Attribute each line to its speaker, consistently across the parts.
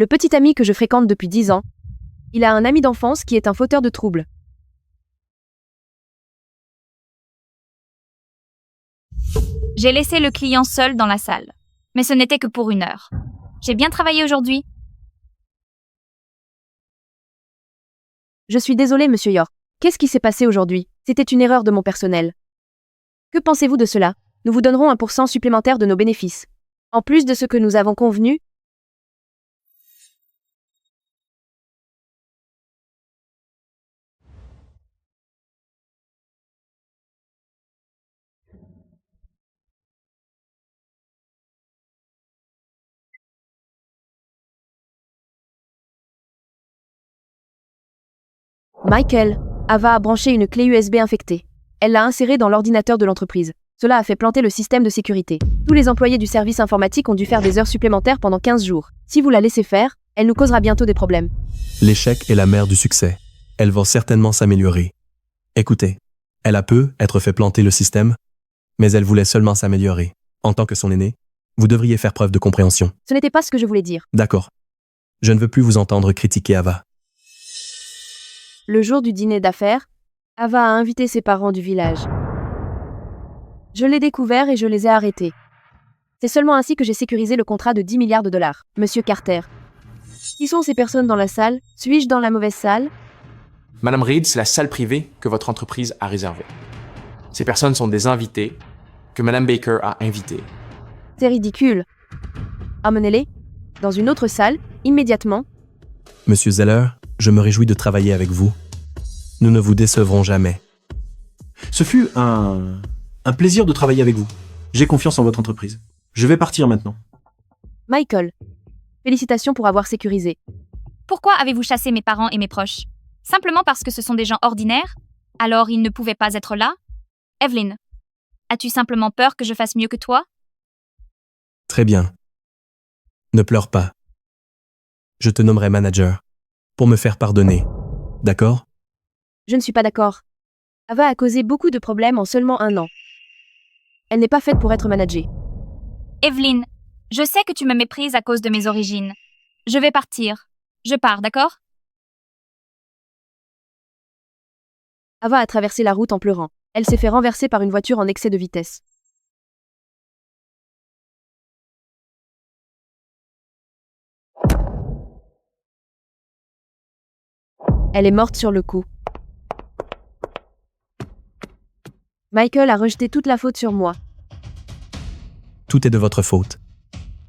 Speaker 1: Le petit ami que je fréquente depuis 10 ans. Il a un ami d'enfance qui est un fauteur de troubles.
Speaker 2: J'ai laissé le client seul dans la salle. Mais ce n'était que pour 1 heure. J'ai bien travaillé aujourd'hui.
Speaker 1: Je suis désolé, monsieur York. Qu'est-ce qui s'est passé aujourd'hui? C'était une erreur de mon personnel. Que pensez-vous de cela? Nous vous donnerons 1% supplémentaire de nos bénéfices. En plus de ce que nous avons convenu. Michael, Ava a branché une clé USB infectée. Elle l'a insérée dans l'ordinateur de l'entreprise. Cela a fait planter le système de sécurité. Tous les employés du service informatique ont dû faire des heures supplémentaires pendant 15 jours. Si vous la laissez faire, elle nous causera bientôt des problèmes.
Speaker 3: L'échec est la mère du succès. Elle va certainement s'améliorer. Écoutez, elle a peu être fait planter le système, mais elle voulait seulement s'améliorer. En tant que son aîné, vous devriez faire preuve de compréhension.
Speaker 1: Ce n'était pas ce que je voulais dire.
Speaker 3: D'accord. Je ne veux plus vous entendre critiquer Ava.
Speaker 1: Le jour du dîner d'affaires, Ava a invité ses parents du village. Je l'ai découvert et je les ai arrêtés. C'est seulement ainsi que j'ai sécurisé le contrat de 10 milliards de dollars. Monsieur Carter. Qui sont ces personnes dans la salle? Suis-je dans la mauvaise salle?
Speaker 4: Madame Reed, c'est la salle privée que votre entreprise a réservée. Ces personnes sont des invités que Madame Baker a invités.
Speaker 1: C'est ridicule. Amenez-les dans une autre salle, immédiatement.
Speaker 3: Monsieur Zeller, je me réjouis de travailler avec vous. Nous ne vous décevrons jamais.
Speaker 5: Ce fut un plaisir de travailler avec vous. J'ai confiance en votre entreprise. Je vais partir maintenant.
Speaker 1: Michael, félicitations pour avoir sécurisé.
Speaker 2: Pourquoi avez-vous chassé mes parents et mes proches? Simplement parce que ce sont des gens ordinaires? Alors ils ne pouvaient pas être là? Evelyn, as-tu simplement peur que je fasse mieux que toi?
Speaker 3: Très bien. Ne pleure pas. Je te nommerai manager pour me faire pardonner. D'accord?
Speaker 1: Je ne suis pas d'accord. Ava a causé beaucoup de problèmes en seulement 1 an. Elle n'est pas faite pour être managée.
Speaker 2: Evelyn, je sais que tu me méprises à cause de mes origines. Je vais partir. Je pars, d'accord?
Speaker 1: Ava a traversé la route en pleurant. Elle s'est fait renverser par une voiture en excès de vitesse. Elle est morte sur le coup. Michael a rejeté toute la faute sur moi.
Speaker 3: Tout est de votre faute.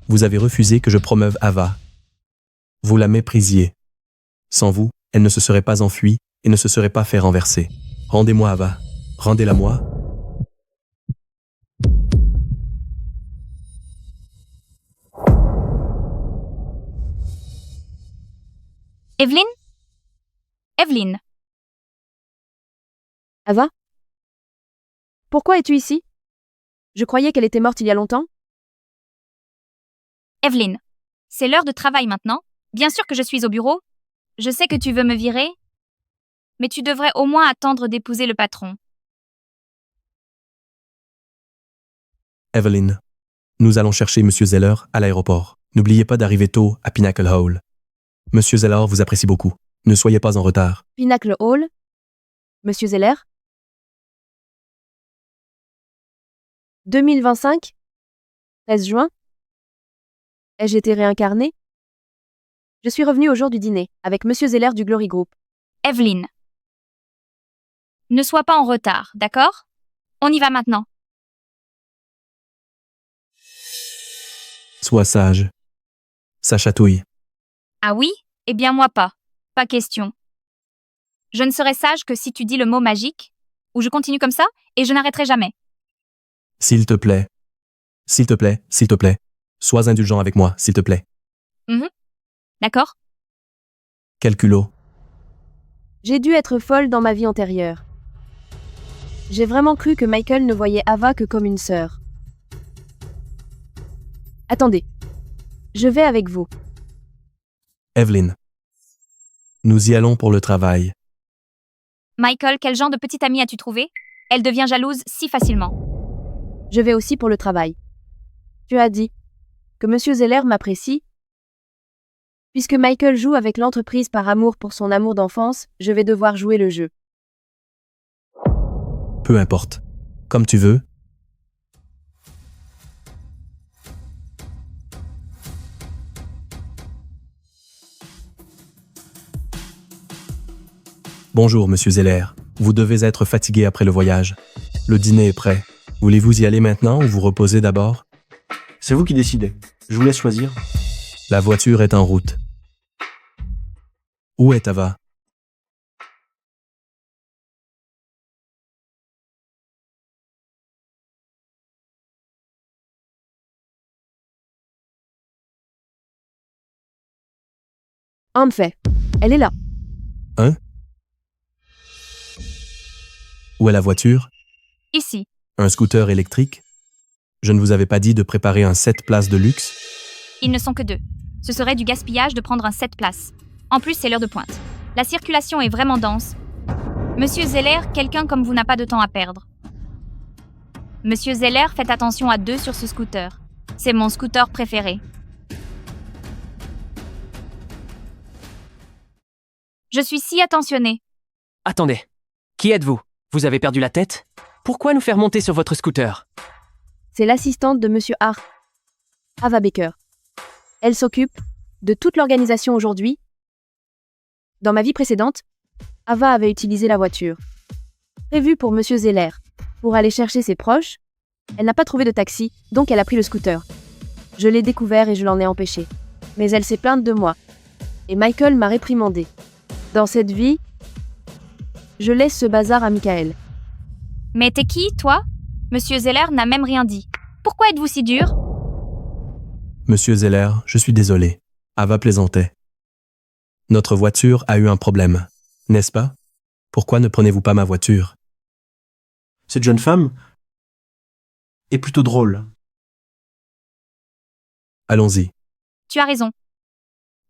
Speaker 3: Vous avez refusé que je promeuve Ava. Vous la méprisiez. Sans vous, elle ne se serait pas enfuie et ne se serait pas fait renverser. Rendez-moi Ava. Rendez-la-moi.
Speaker 2: Evelyn? Evelyn,
Speaker 1: Ava? Pourquoi es-tu ici? Je croyais qu'elle était morte il y a longtemps.
Speaker 2: Evelyn, c'est l'heure de travail maintenant. Bien sûr que je suis au bureau. Je sais que tu veux me virer, mais tu devrais au moins attendre d'épouser le patron.
Speaker 3: Evelyn, nous allons chercher Monsieur Zeller à l'aéroport. N'oubliez pas d'arriver tôt à Pinnacle Hall. Monsieur Zeller vous apprécie beaucoup. Ne soyez pas en retard.
Speaker 1: Pinnacle Hall? Monsieur Zeller? 2025? 13 juin? Ai-je été réincarné? Je suis revenu au jour du dîner, avec Monsieur Zeller du Glory Group.
Speaker 2: Evelyn, ne sois pas en retard, d'accord? On y va maintenant.
Speaker 3: Sois sage. Ça chatouille.
Speaker 2: Ah oui? Eh bien moi pas. Pas question. Je ne serai sage que si tu dis le mot magique, ou je continue comme ça, et je n'arrêterai jamais.
Speaker 3: S'il te plaît. S'il te plaît, s'il te plaît. Sois indulgent avec moi, s'il te plaît.
Speaker 2: D'accord?
Speaker 3: Quel culot.
Speaker 1: J'ai dû être folle dans ma vie antérieure. J'ai vraiment cru que Michael ne voyait Ava que comme une sœur. Attendez. Je vais avec vous.
Speaker 3: Evelyn. Nous y allons pour le travail.
Speaker 2: Michael, quel genre de petite amie as-tu trouvé? Elle devient jalouse si facilement.
Speaker 1: Je vais aussi pour le travail. Tu as dit que Monsieur Zeller m'apprécie. Puisque Michael joue avec l'entreprise par amour pour son amour d'enfance, je vais devoir jouer le jeu.
Speaker 3: Peu importe. Comme tu veux. Bonjour, monsieur Zeller. Vous devez être fatigué après le voyage. Le dîner est prêt. Voulez-vous y aller maintenant ou vous reposer d'abord?
Speaker 5: C'est vous qui décidez. Je vous laisse choisir.
Speaker 3: La voiture est en route. Où est Ava?
Speaker 1: En fait, elle est là.
Speaker 3: Hein? Où est la voiture?
Speaker 2: Ici.
Speaker 3: Un scooter électrique? Je ne vous avais pas dit de préparer un 7 places de luxe?
Speaker 2: Ils ne sont que 2. Ce serait du gaspillage de prendre un 7 places. En plus, c'est l'heure de pointe. La circulation est vraiment dense. Monsieur Zeller, quelqu'un comme vous n'a pas de temps à perdre. Monsieur Zeller, faites attention à 2 sur ce scooter. C'est mon scooter préféré. Je suis si attentionnée.
Speaker 6: Attendez. Qui êtes-vous? Vous avez perdu la tête? Pourquoi nous faire monter sur votre scooter?
Speaker 1: C'est l'assistante de Monsieur Hart, Ava Baker. Elle s'occupe de toute l'organisation aujourd'hui. Dans ma vie précédente, Ava avait utilisé la voiture, prévue pour Monsieur Zeller, pour aller chercher ses proches. Elle n'a pas trouvé de taxi, donc elle a pris le scooter. Je l'ai découvert et je l'en ai empêché. Mais elle s'est plainte de moi. Et Michael m'a réprimandé. Dans cette vie, je laisse ce bazar à Michael.
Speaker 2: Mais t'es qui, toi? Monsieur Zeller n'a même rien dit. Pourquoi êtes-vous si dur?
Speaker 3: Monsieur Zeller, je suis désolé. Ava plaisantait. Notre voiture a eu un problème, n'est-ce pas? Pourquoi ne prenez-vous pas ma voiture?
Speaker 5: Cette jeune femme est plutôt drôle.
Speaker 3: Allons-y.
Speaker 2: Tu as raison.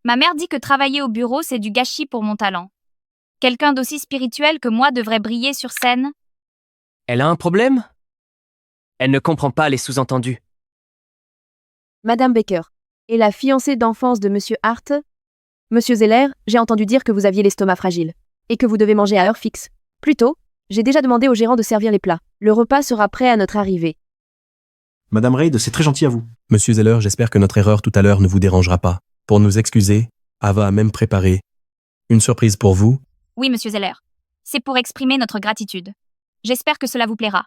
Speaker 2: Ma mère dit que travailler au bureau, c'est du gâchis pour mon talent. Quelqu'un d'aussi spirituel que moi devrait briller sur scène.
Speaker 6: Elle a un problème? Elle ne comprend pas les sous-entendus.
Speaker 1: Madame Baker est la fiancée d'enfance de Monsieur Hart. Monsieur Zeller, j'ai entendu dire que vous aviez l'estomac fragile et que vous devez manger à heure fixe. Plus tôt, j'ai déjà demandé au gérant de servir les plats. Le repas sera prêt à notre arrivée.
Speaker 5: Madame Reid, c'est très gentil à vous.
Speaker 3: Monsieur Zeller, j'espère que notre erreur tout à l'heure ne vous dérangera pas. Pour nous excuser, Ava a même préparé une surprise pour vous.
Speaker 2: Oui, monsieur Zeller. C'est pour exprimer notre gratitude. J'espère que cela vous plaira.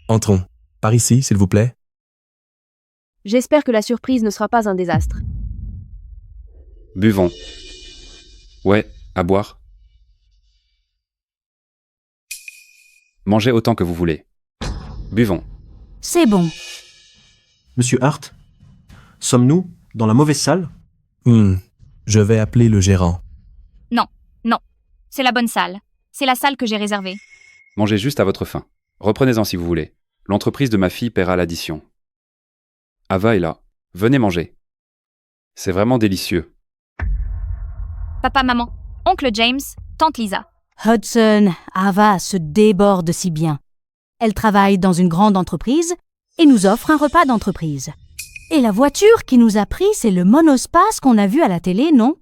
Speaker 3: Entrons. Par ici, s'il vous plaît.
Speaker 1: J'espère que la surprise ne sera pas un désastre.
Speaker 7: Buvons. Ouais, à boire. Mangez autant que vous voulez. Buvons.
Speaker 8: C'est bon.
Speaker 5: Monsieur Hart, sommes-nous dans la mauvaise salle?
Speaker 3: Je vais appeler le gérant.
Speaker 2: Non. C'est la bonne salle. C'est la salle que j'ai réservée.
Speaker 7: Mangez juste à votre faim. Reprenez-en si vous voulez. L'entreprise de ma fille paiera l'addition. Ava est là. Venez manger. C'est vraiment délicieux.
Speaker 2: Papa, maman, oncle James, tante Lisa.
Speaker 8: Hudson, Ava se déborde si bien. Elle travaille dans une grande entreprise et nous offre un repas d'entreprise. Et la voiture qui nous a pris, c'est le monospace qu'on a vu à la télé, non?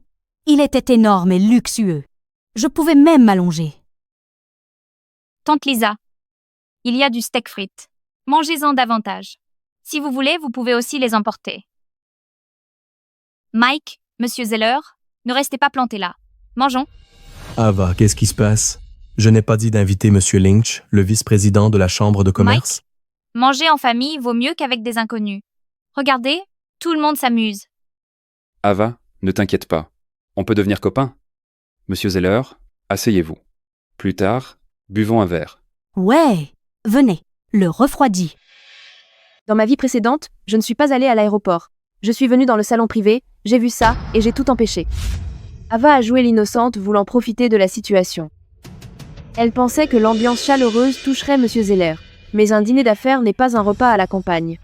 Speaker 8: Il était énorme et luxueux. Je pouvais même m'allonger.
Speaker 2: Tante Lisa, il y a du steak frites. Mangez-en davantage. Si vous voulez, vous pouvez aussi les emporter. Mike, monsieur Zeller, ne restez pas plantés là. Mangeons.
Speaker 3: Ava, qu'est-ce qui se passe? Je n'ai pas dit d'inviter Monsieur Lynch, le vice-président de la Chambre de commerce.
Speaker 2: Manger en famille vaut mieux qu'avec des inconnus. Regardez, tout le monde s'amuse.
Speaker 7: Ava, ne t'inquiète pas. On peut devenir copains. Monsieur Zeller, asseyez-vous. Plus tard, buvons un verre.
Speaker 8: Ouais, venez, le refroidi.
Speaker 1: Dans ma vie précédente, je ne suis pas allée à l'aéroport. Je suis venue dans le salon privé, j'ai vu ça, et j'ai tout empêché. Ava a joué l'innocente, voulant profiter de la situation. Elle pensait que l'ambiance chaleureuse toucherait Monsieur Zeller, mais un dîner d'affaires n'est pas un repas à la campagne.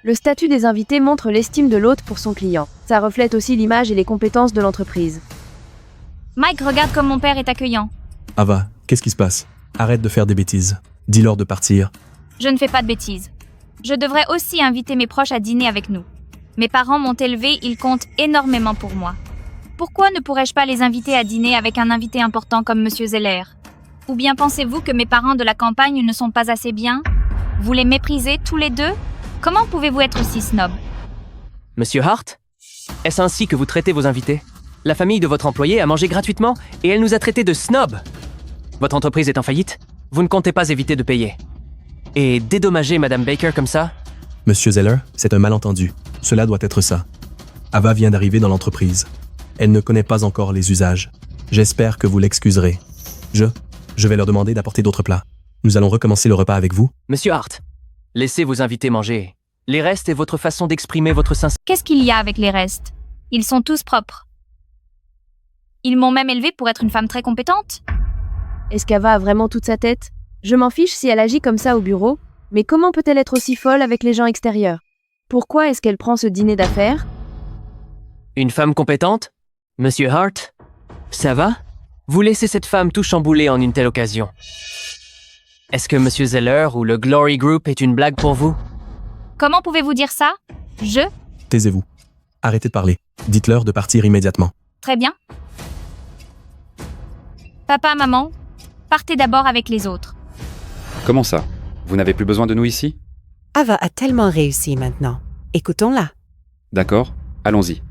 Speaker 1: Le statut des invités montre l'estime de l'hôte pour son client. Ça reflète aussi l'image et les compétences de l'entreprise.
Speaker 2: Mike, regarde comme mon père est accueillant.
Speaker 3: Ava, qu'est-ce qui se passe? Arrête de faire des bêtises. Dis-leur de partir.
Speaker 2: Je ne fais pas de bêtises. Je devrais aussi inviter mes proches à dîner avec nous. Mes parents m'ont élevé, ils comptent énormément pour moi. Pourquoi ne pourrais-je pas les inviter à dîner avec un invité important comme Monsieur Zeller? Ou bien pensez-vous que mes parents de la campagne ne sont pas assez bien? Vous les méprisez tous les deux? Comment pouvez-vous être si snob?
Speaker 6: Monsieur Hart? Est-ce ainsi que vous traitez vos invités? La famille de votre employé a mangé gratuitement et elle nous a traités de snobs. Votre entreprise est en faillite? Vous ne comptez pas éviter de payer. Et dédommager Madame Baker comme ça?
Speaker 3: Monsieur Zeller, c'est un malentendu. Cela doit être ça. Ava vient d'arriver dans l'entreprise. Elle ne connaît pas encore les usages. J'espère que vous l'excuserez. Je vais leur demander d'apporter d'autres plats. Nous allons recommencer le repas avec vous.
Speaker 6: Monsieur Hart, laissez vos invités manger. Les restes est votre façon d'exprimer votre sincérité.
Speaker 2: Qu'est-ce qu'il y a avec les restes? Ils sont tous propres. Ils m'ont même élevée pour être une femme très compétente.
Speaker 1: Est-ce qu'Ava a vraiment toute sa tête? Je m'en fiche si elle agit comme ça au bureau, mais comment peut-elle être aussi folle avec les gens extérieurs? Pourquoi est-ce qu'elle prend ce dîner d'affaires?
Speaker 6: Une femme compétente? Monsieur Hart, ça va? Vous laissez cette femme tout chambouler en une telle occasion. Est-ce que Monsieur Zeller ou le Glory Group est une blague pour vous?
Speaker 2: Comment pouvez-vous dire ça?
Speaker 3: Taisez-vous. Arrêtez de parler. Dites-leur de partir immédiatement.
Speaker 2: Très bien. Papa, maman, partez d'abord avec les autres.
Speaker 7: Comment ça? Vous n'avez plus besoin de nous ici?
Speaker 9: Ava a tellement réussi maintenant. Écoutons-la.
Speaker 7: D'accord, allons-y.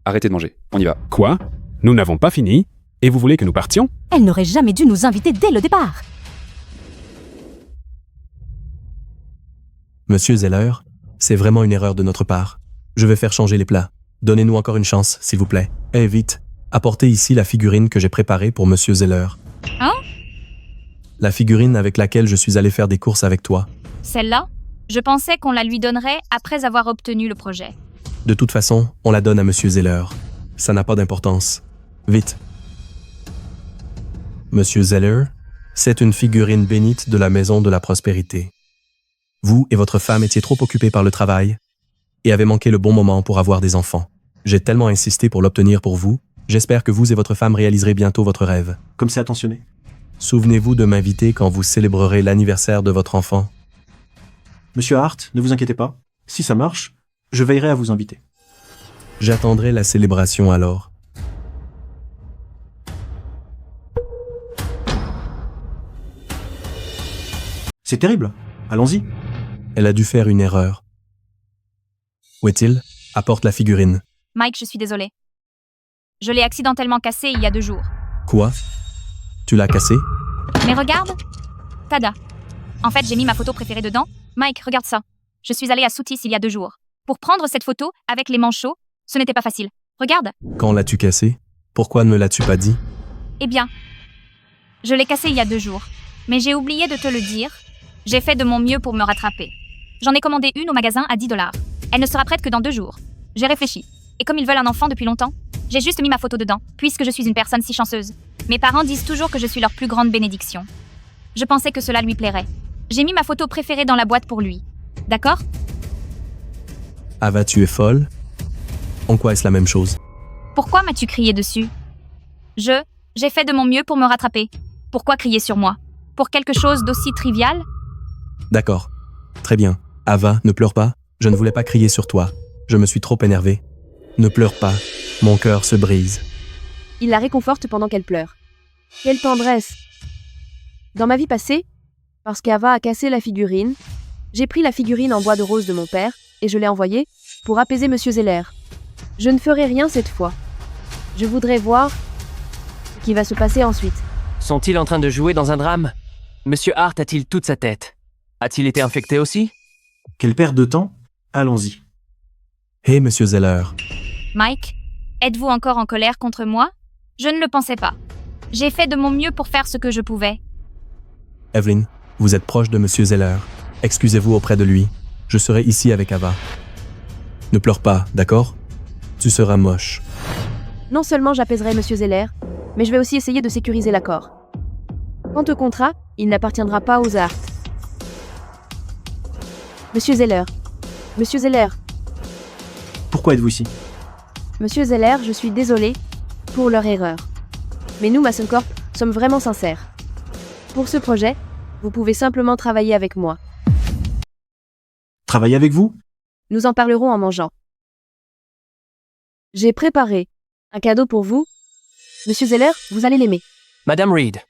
Speaker 7: Arrêtez de manger, on y va.
Speaker 10: Quoi? Nous n'avons pas fini? Et vous voulez que nous partions?
Speaker 8: Elle n'aurait jamais dû nous inviter dès le départ.
Speaker 3: Monsieur Zeller, c'est vraiment une erreur de notre part. Je vais faire changer les plats. Donnez-nous encore une chance, s'il vous plaît. Et vite, apportez ici la figurine que j'ai préparée pour Monsieur Zeller.
Speaker 2: Hein?
Speaker 3: La figurine avec laquelle je suis allé faire des courses avec toi.
Speaker 2: Celle-là? Je pensais qu'on la lui donnerait après avoir obtenu le projet.
Speaker 3: De toute façon, on la donne à Monsieur Zeller. Ça n'a pas d'importance. Vite. Monsieur Zeller, c'est une figurine bénite de la maison de la prospérité. Vous et votre femme étiez trop occupés par le travail et avez manqué le bon moment pour avoir des enfants. J'ai tellement insisté pour l'obtenir pour vous. J'espère que vous et votre femme réaliserez bientôt votre rêve.
Speaker 5: Comme c'est attentionné.
Speaker 3: Souvenez-vous de m'inviter quand vous célébrerez l'anniversaire de votre enfant.
Speaker 5: Monsieur Hart, ne vous inquiétez pas. Si ça marche, je veillerai à vous inviter.
Speaker 3: J'attendrai la célébration alors.
Speaker 5: C'est terrible. Allons-y.
Speaker 3: Elle a dû faire une erreur. Où est-il? Apporte la figurine.
Speaker 2: Mike, je suis désolée. Je l'ai accidentellement cassée il y a 2 jours.
Speaker 3: Quoi? Tu l'as cassé?
Speaker 2: Mais regarde! Tada! En fait, j'ai mis ma photo préférée dedans. Mike, regarde ça. Je suis allée à Soutis il y a 2 jours. Pour prendre cette photo, avec les manchots, ce n'était pas facile. Regarde!
Speaker 3: Quand l'as-tu cassé? Pourquoi ne me l'as-tu pas dit?
Speaker 2: Eh bien, je l'ai cassée il y a 2 jours. Mais j'ai oublié de te le dire. J'ai fait de mon mieux pour me rattraper. J'en ai commandé une au magasin à $10. Elle ne sera prête que dans 2 jours. J'ai réfléchi. Et comme ils veulent un enfant depuis longtemps, j'ai juste mis ma photo dedans, puisque je suis une personne si chanceuse. Mes parents disent toujours que je suis leur plus grande bénédiction. Je pensais que cela lui plairait. J'ai mis ma photo préférée dans la boîte pour lui. D'accord?
Speaker 3: Ava, tu es folle? En quoi est-ce la même chose?
Speaker 2: Pourquoi m'as-tu crié dessus? J'ai fait de mon mieux pour me rattraper. Pourquoi crier sur moi? Pour quelque chose d'aussi trivial?
Speaker 3: D'accord. Très bien. Ava, ne pleure pas. Je ne voulais pas crier sur toi. Je me suis trop énervé. Ne pleure pas. Mon cœur se brise.
Speaker 1: Il la réconforte pendant qu'elle pleure. Quelle tendresse! Dans ma vie passée, parce qu'Ava a cassé la figurine, j'ai pris la figurine en bois de rose de mon père et je l'ai envoyée pour apaiser Monsieur Zeller. Je ne ferai rien cette fois. Je voudrais voir ce qui va se passer ensuite.
Speaker 6: Sont-ils en train de jouer dans un drame? Monsieur Hart a-t-il toute sa tête? A-t-il été infecté aussi?
Speaker 5: Quelle perte de temps. Allons-y.
Speaker 3: Hé, Monsieur Zeller.
Speaker 2: Mike, êtes-vous encore en colère contre moi? Je ne le pensais pas. J'ai fait de mon mieux pour faire ce que je pouvais.
Speaker 3: Evelyn, vous êtes proche de Monsieur Zeller. Excusez-vous auprès de lui. Je serai ici avec Ava. Ne pleure pas, d'accord? Tu seras moche.
Speaker 1: Non seulement j'apaiserai Monsieur Zeller, mais je vais aussi essayer de sécuriser l'accord. Quant au contrat, il n'appartiendra pas aux Hart. Monsieur Zeller. Monsieur Zeller.
Speaker 5: Pourquoi êtes-vous ici?
Speaker 1: Monsieur Zeller, je suis désolée pour leur erreur. Mais nous, Mason Corp, sommes vraiment sincères. Pour ce projet, vous pouvez simplement travailler avec moi.
Speaker 5: Travailler avec vous?
Speaker 1: Nous en parlerons en mangeant. J'ai préparé un cadeau pour vous. Monsieur Zeller, vous allez l'aimer.
Speaker 6: Madame Reed,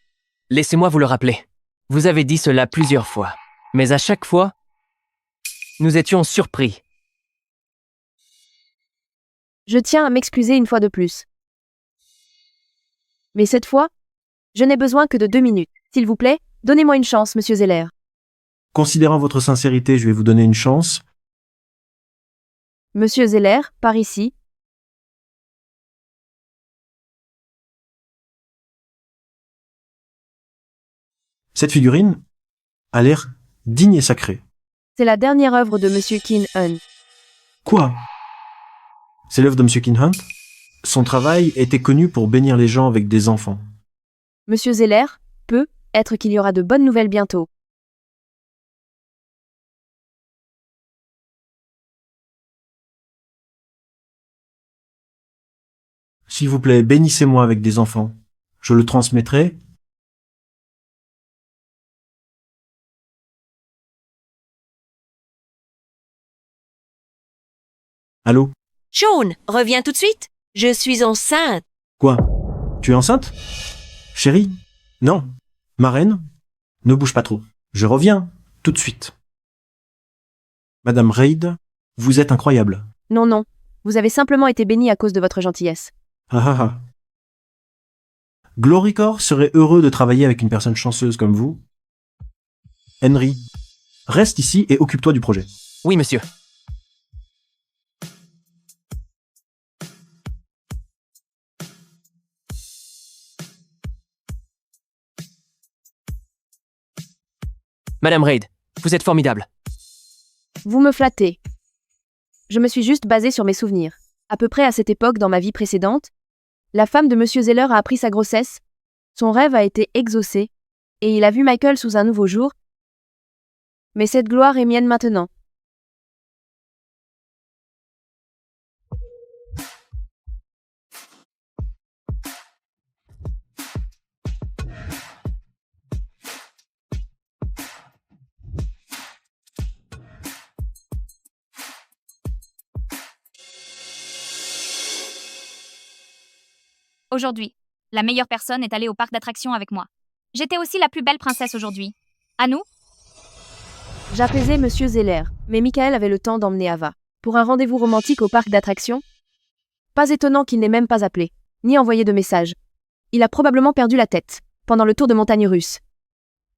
Speaker 6: laissez-moi vous le rappeler. Vous avez dit cela plusieurs fois, mais à chaque fois, nous étions surpris.
Speaker 1: Je tiens à m'excuser une fois de plus. Mais cette fois, je n'ai besoin que de 2 minutes. S'il vous plaît, donnez-moi une chance, monsieur Zeller.
Speaker 5: Considérant votre sincérité, je vais vous donner une chance.
Speaker 1: Monsieur Zeller, par ici.
Speaker 5: Cette figurine a l'air digne et sacrée.
Speaker 1: C'est la dernière œuvre de monsieur Kin Hun.
Speaker 5: Quoi? C'est l'œuvre de M. Kinhunt? Son travail était connu pour bénir les gens avec des enfants.
Speaker 1: Monsieur Zeller, peut être qu'il y aura de bonnes nouvelles bientôt.
Speaker 5: S'il vous plaît, bénissez-moi avec des enfants. Je le transmettrai. Allô?
Speaker 11: Sean, reviens tout de suite. Je suis enceinte.
Speaker 5: Quoi? Tu es enceinte? Chérie? Non. Ma reine? Ne bouge pas trop. Je reviens tout de suite. Madame Reid, vous êtes incroyable.
Speaker 1: Non, non. Vous avez simplement été bénie à cause de votre gentillesse.
Speaker 5: Ah ah ah. Glorycore serait heureux de travailler avec une personne chanceuse comme vous. Henry, reste ici et occupe-toi du projet.
Speaker 6: Oui, monsieur. Madame Reid, vous êtes formidable.
Speaker 1: Vous me flattez. Je me suis juste basée sur mes souvenirs. À peu près à cette époque dans ma vie précédente, la femme de monsieur Zeller a appris sa grossesse, son rêve a été exaucé, et il a vu Michael sous un nouveau jour. Mais cette gloire est mienne maintenant.
Speaker 2: Aujourd'hui, la meilleure personne est allée au parc d'attractions avec moi. J'étais aussi la plus belle princesse aujourd'hui. À nous?
Speaker 1: J'apaisais monsieur Zeller, mais Michael avait le temps d'emmener Ava. Pour un rendez-vous romantique au parc d'attractions? Pas étonnant qu'il n'ait même pas appelé, ni envoyé de message. Il a probablement perdu la tête, pendant le tour de montagne russe.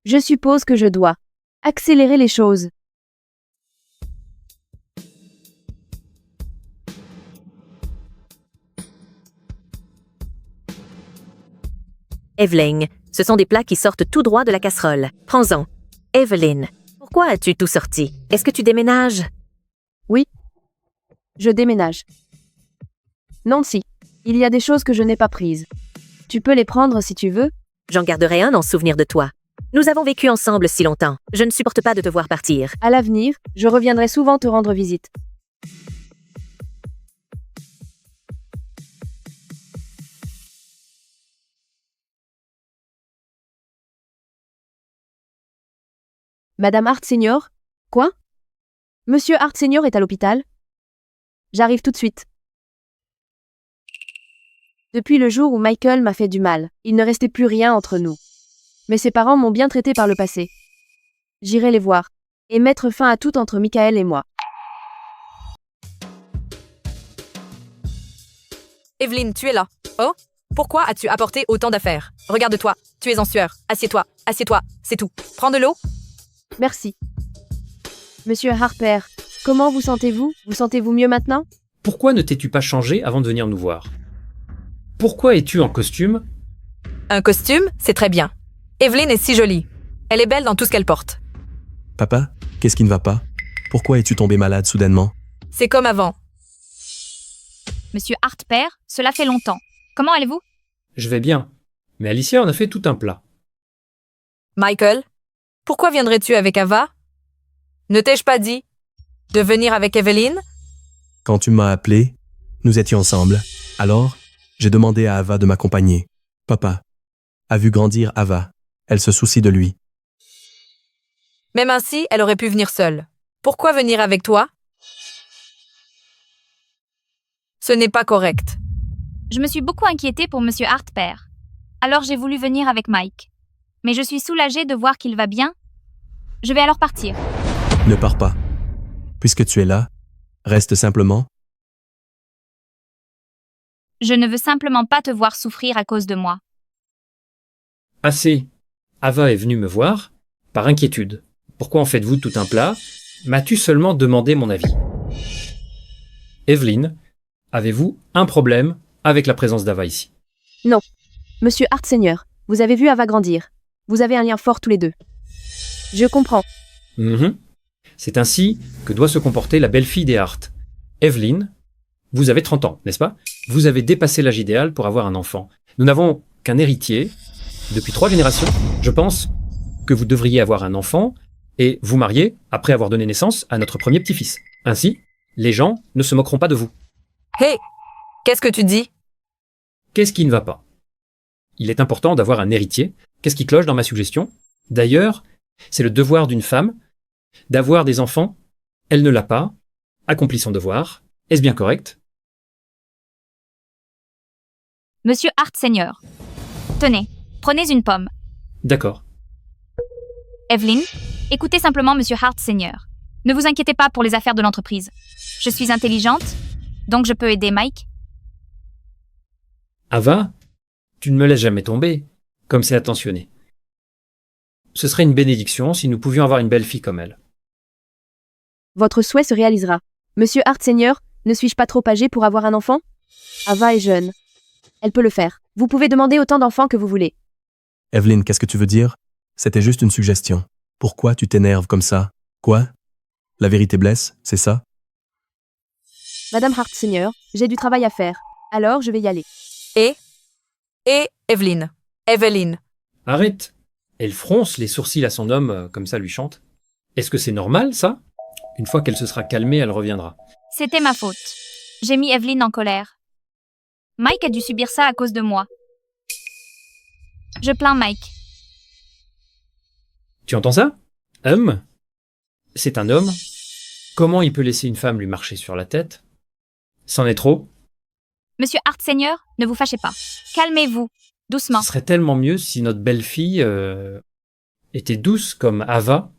Speaker 1: Je suppose que je dois accélérer les choses.
Speaker 11: Evelyn, ce sont des plats qui sortent tout droit de la casserole. Prends-en. Evelyn, pourquoi as-tu tout sorti? Est-ce que tu déménages?
Speaker 1: Oui. Je déménage. Nancy, il y a des choses que je n'ai pas prises. Tu peux les prendre si tu veux?
Speaker 11: J'en garderai un en souvenir de toi. Nous avons vécu ensemble si longtemps. Je ne supporte pas de te voir partir.
Speaker 1: À l'avenir, je reviendrai souvent te rendre visite. Madame Hart Senior? Quoi? Monsieur Hart Senior est à l'hôpital? J'arrive tout de suite. Depuis le jour où Michael m'a fait du mal, il ne restait plus rien entre nous. Mais ses parents m'ont bien traité par le passé. J'irai les voir et mettre fin à tout entre Michael et moi.
Speaker 12: Evelyn, tu es là. Oh? Pourquoi as-tu apporté autant d'affaires? Regarde-toi, tu es en sueur. Assieds-toi, c'est tout. Prends de l'eau.
Speaker 1: Merci. Monsieur Harper, comment vous sentez-vous? Vous sentez-vous mieux maintenant?
Speaker 13: Pourquoi ne t'es-tu pas changé avant de venir nous voir? Pourquoi es-tu en costume?
Speaker 12: Un costume, c'est très bien. Evelyn est si jolie. Elle est belle dans tout ce qu'elle porte.
Speaker 3: Papa, qu'est-ce qui ne va pas? Pourquoi es-tu tombé malade soudainement?
Speaker 12: C'est comme avant.
Speaker 2: Monsieur Hart père, cela fait longtemps. Comment allez-vous?
Speaker 13: Je vais bien. Mais Alicia en a fait tout un plat.
Speaker 12: Michael, pourquoi viendrais-tu avec Ava? Ne t'ai-je pas dit de venir avec Evelyn?
Speaker 3: Quand tu m'as appelé, nous étions ensemble. Alors, j'ai demandé à Ava de m'accompagner. Papa a vu grandir Ava. Elle se soucie de lui.
Speaker 12: Même ainsi, elle aurait pu venir seule. Pourquoi venir avec toi? Ce n'est pas correct.
Speaker 2: Je me suis beaucoup inquiétée pour Monsieur Hart père. Alors j'ai voulu venir avec Mike. Mais je suis soulagée de voir qu'il va bien. Je vais alors partir.
Speaker 3: Ne pars pas. Puisque tu es là, reste simplement.
Speaker 2: Je ne veux simplement pas te voir souffrir à cause de moi.
Speaker 13: Assez. Ava est venue me voir, par inquiétude. Pourquoi en faites-vous tout un plat? M'as-tu seulement demandé mon avis? Evelyn, avez-vous un problème avec la présence d'Ava ici?
Speaker 1: Non. Monsieur Hart Seigneur, vous avez vu Ava grandir. Vous avez un lien fort tous les deux. Je comprends.
Speaker 13: C'est ainsi que doit se comporter la belle-fille des Hart. Evelyn, vous avez 30 ans, n'est-ce pas? Vous avez dépassé l'âge idéal pour avoir un enfant. Nous n'avons qu'un héritier. Depuis 3 générations, je pense que vous devriez avoir un enfant et vous marier après avoir donné naissance à notre premier petit-fils. Ainsi, les gens ne se moqueront pas de vous.
Speaker 12: Hé, qu'est-ce que tu dis?
Speaker 13: Qu'est-ce qui ne va pas? Il est important d'avoir un héritier. Qu'est-ce qui cloche dans ma suggestion? D'ailleurs, c'est le devoir d'une femme d'avoir des enfants. Elle ne l'a pas. Accomplit son devoir. Est-ce bien correct?
Speaker 2: Monsieur Hart Seigneur. Tenez, prenez une pomme.
Speaker 13: D'accord.
Speaker 2: Evelyn, écoutez simplement Monsieur Hart Seigneur. Ne vous inquiétez pas pour les affaires de l'entreprise. Je suis intelligente, donc je peux aider Mike.
Speaker 13: Ava, tu ne me laisses jamais tomber, comme c'est attentionné. Ce serait une bénédiction si nous pouvions avoir une belle fille comme elle.
Speaker 1: Votre souhait se réalisera. Monsieur Hart Seigneur, ne suis-je pas trop âgé pour avoir un enfant? Ava est jeune. Elle peut le faire. Vous pouvez demander autant d'enfants que vous voulez.
Speaker 3: Evelyn, qu'est-ce que tu veux dire? C'était juste une suggestion. Pourquoi tu t'énerves comme ça? Quoi? La vérité blesse, c'est ça?
Speaker 1: Madame Hart Seigneur, j'ai du travail à faire. Alors je vais y aller.
Speaker 12: Et Evelyn. Evelyn.
Speaker 13: Arrête! Elle fronce les sourcils à son homme, comme ça lui chante. Est-ce que c'est normal, ça? Une fois qu'elle se sera calmée, elle reviendra.
Speaker 2: C'était ma faute. J'ai mis Evelyn en colère. Mike a dû subir ça à cause de moi. Je plains Mike.
Speaker 13: Tu entends ça? C'est un homme. Comment il peut laisser une femme lui marcher sur la tête? C'en est trop.
Speaker 2: Monsieur Hart Seigneur, ne vous fâchez pas. Calmez-vous, doucement.
Speaker 13: Ce serait tellement mieux si notre belle-fille était douce comme Ava.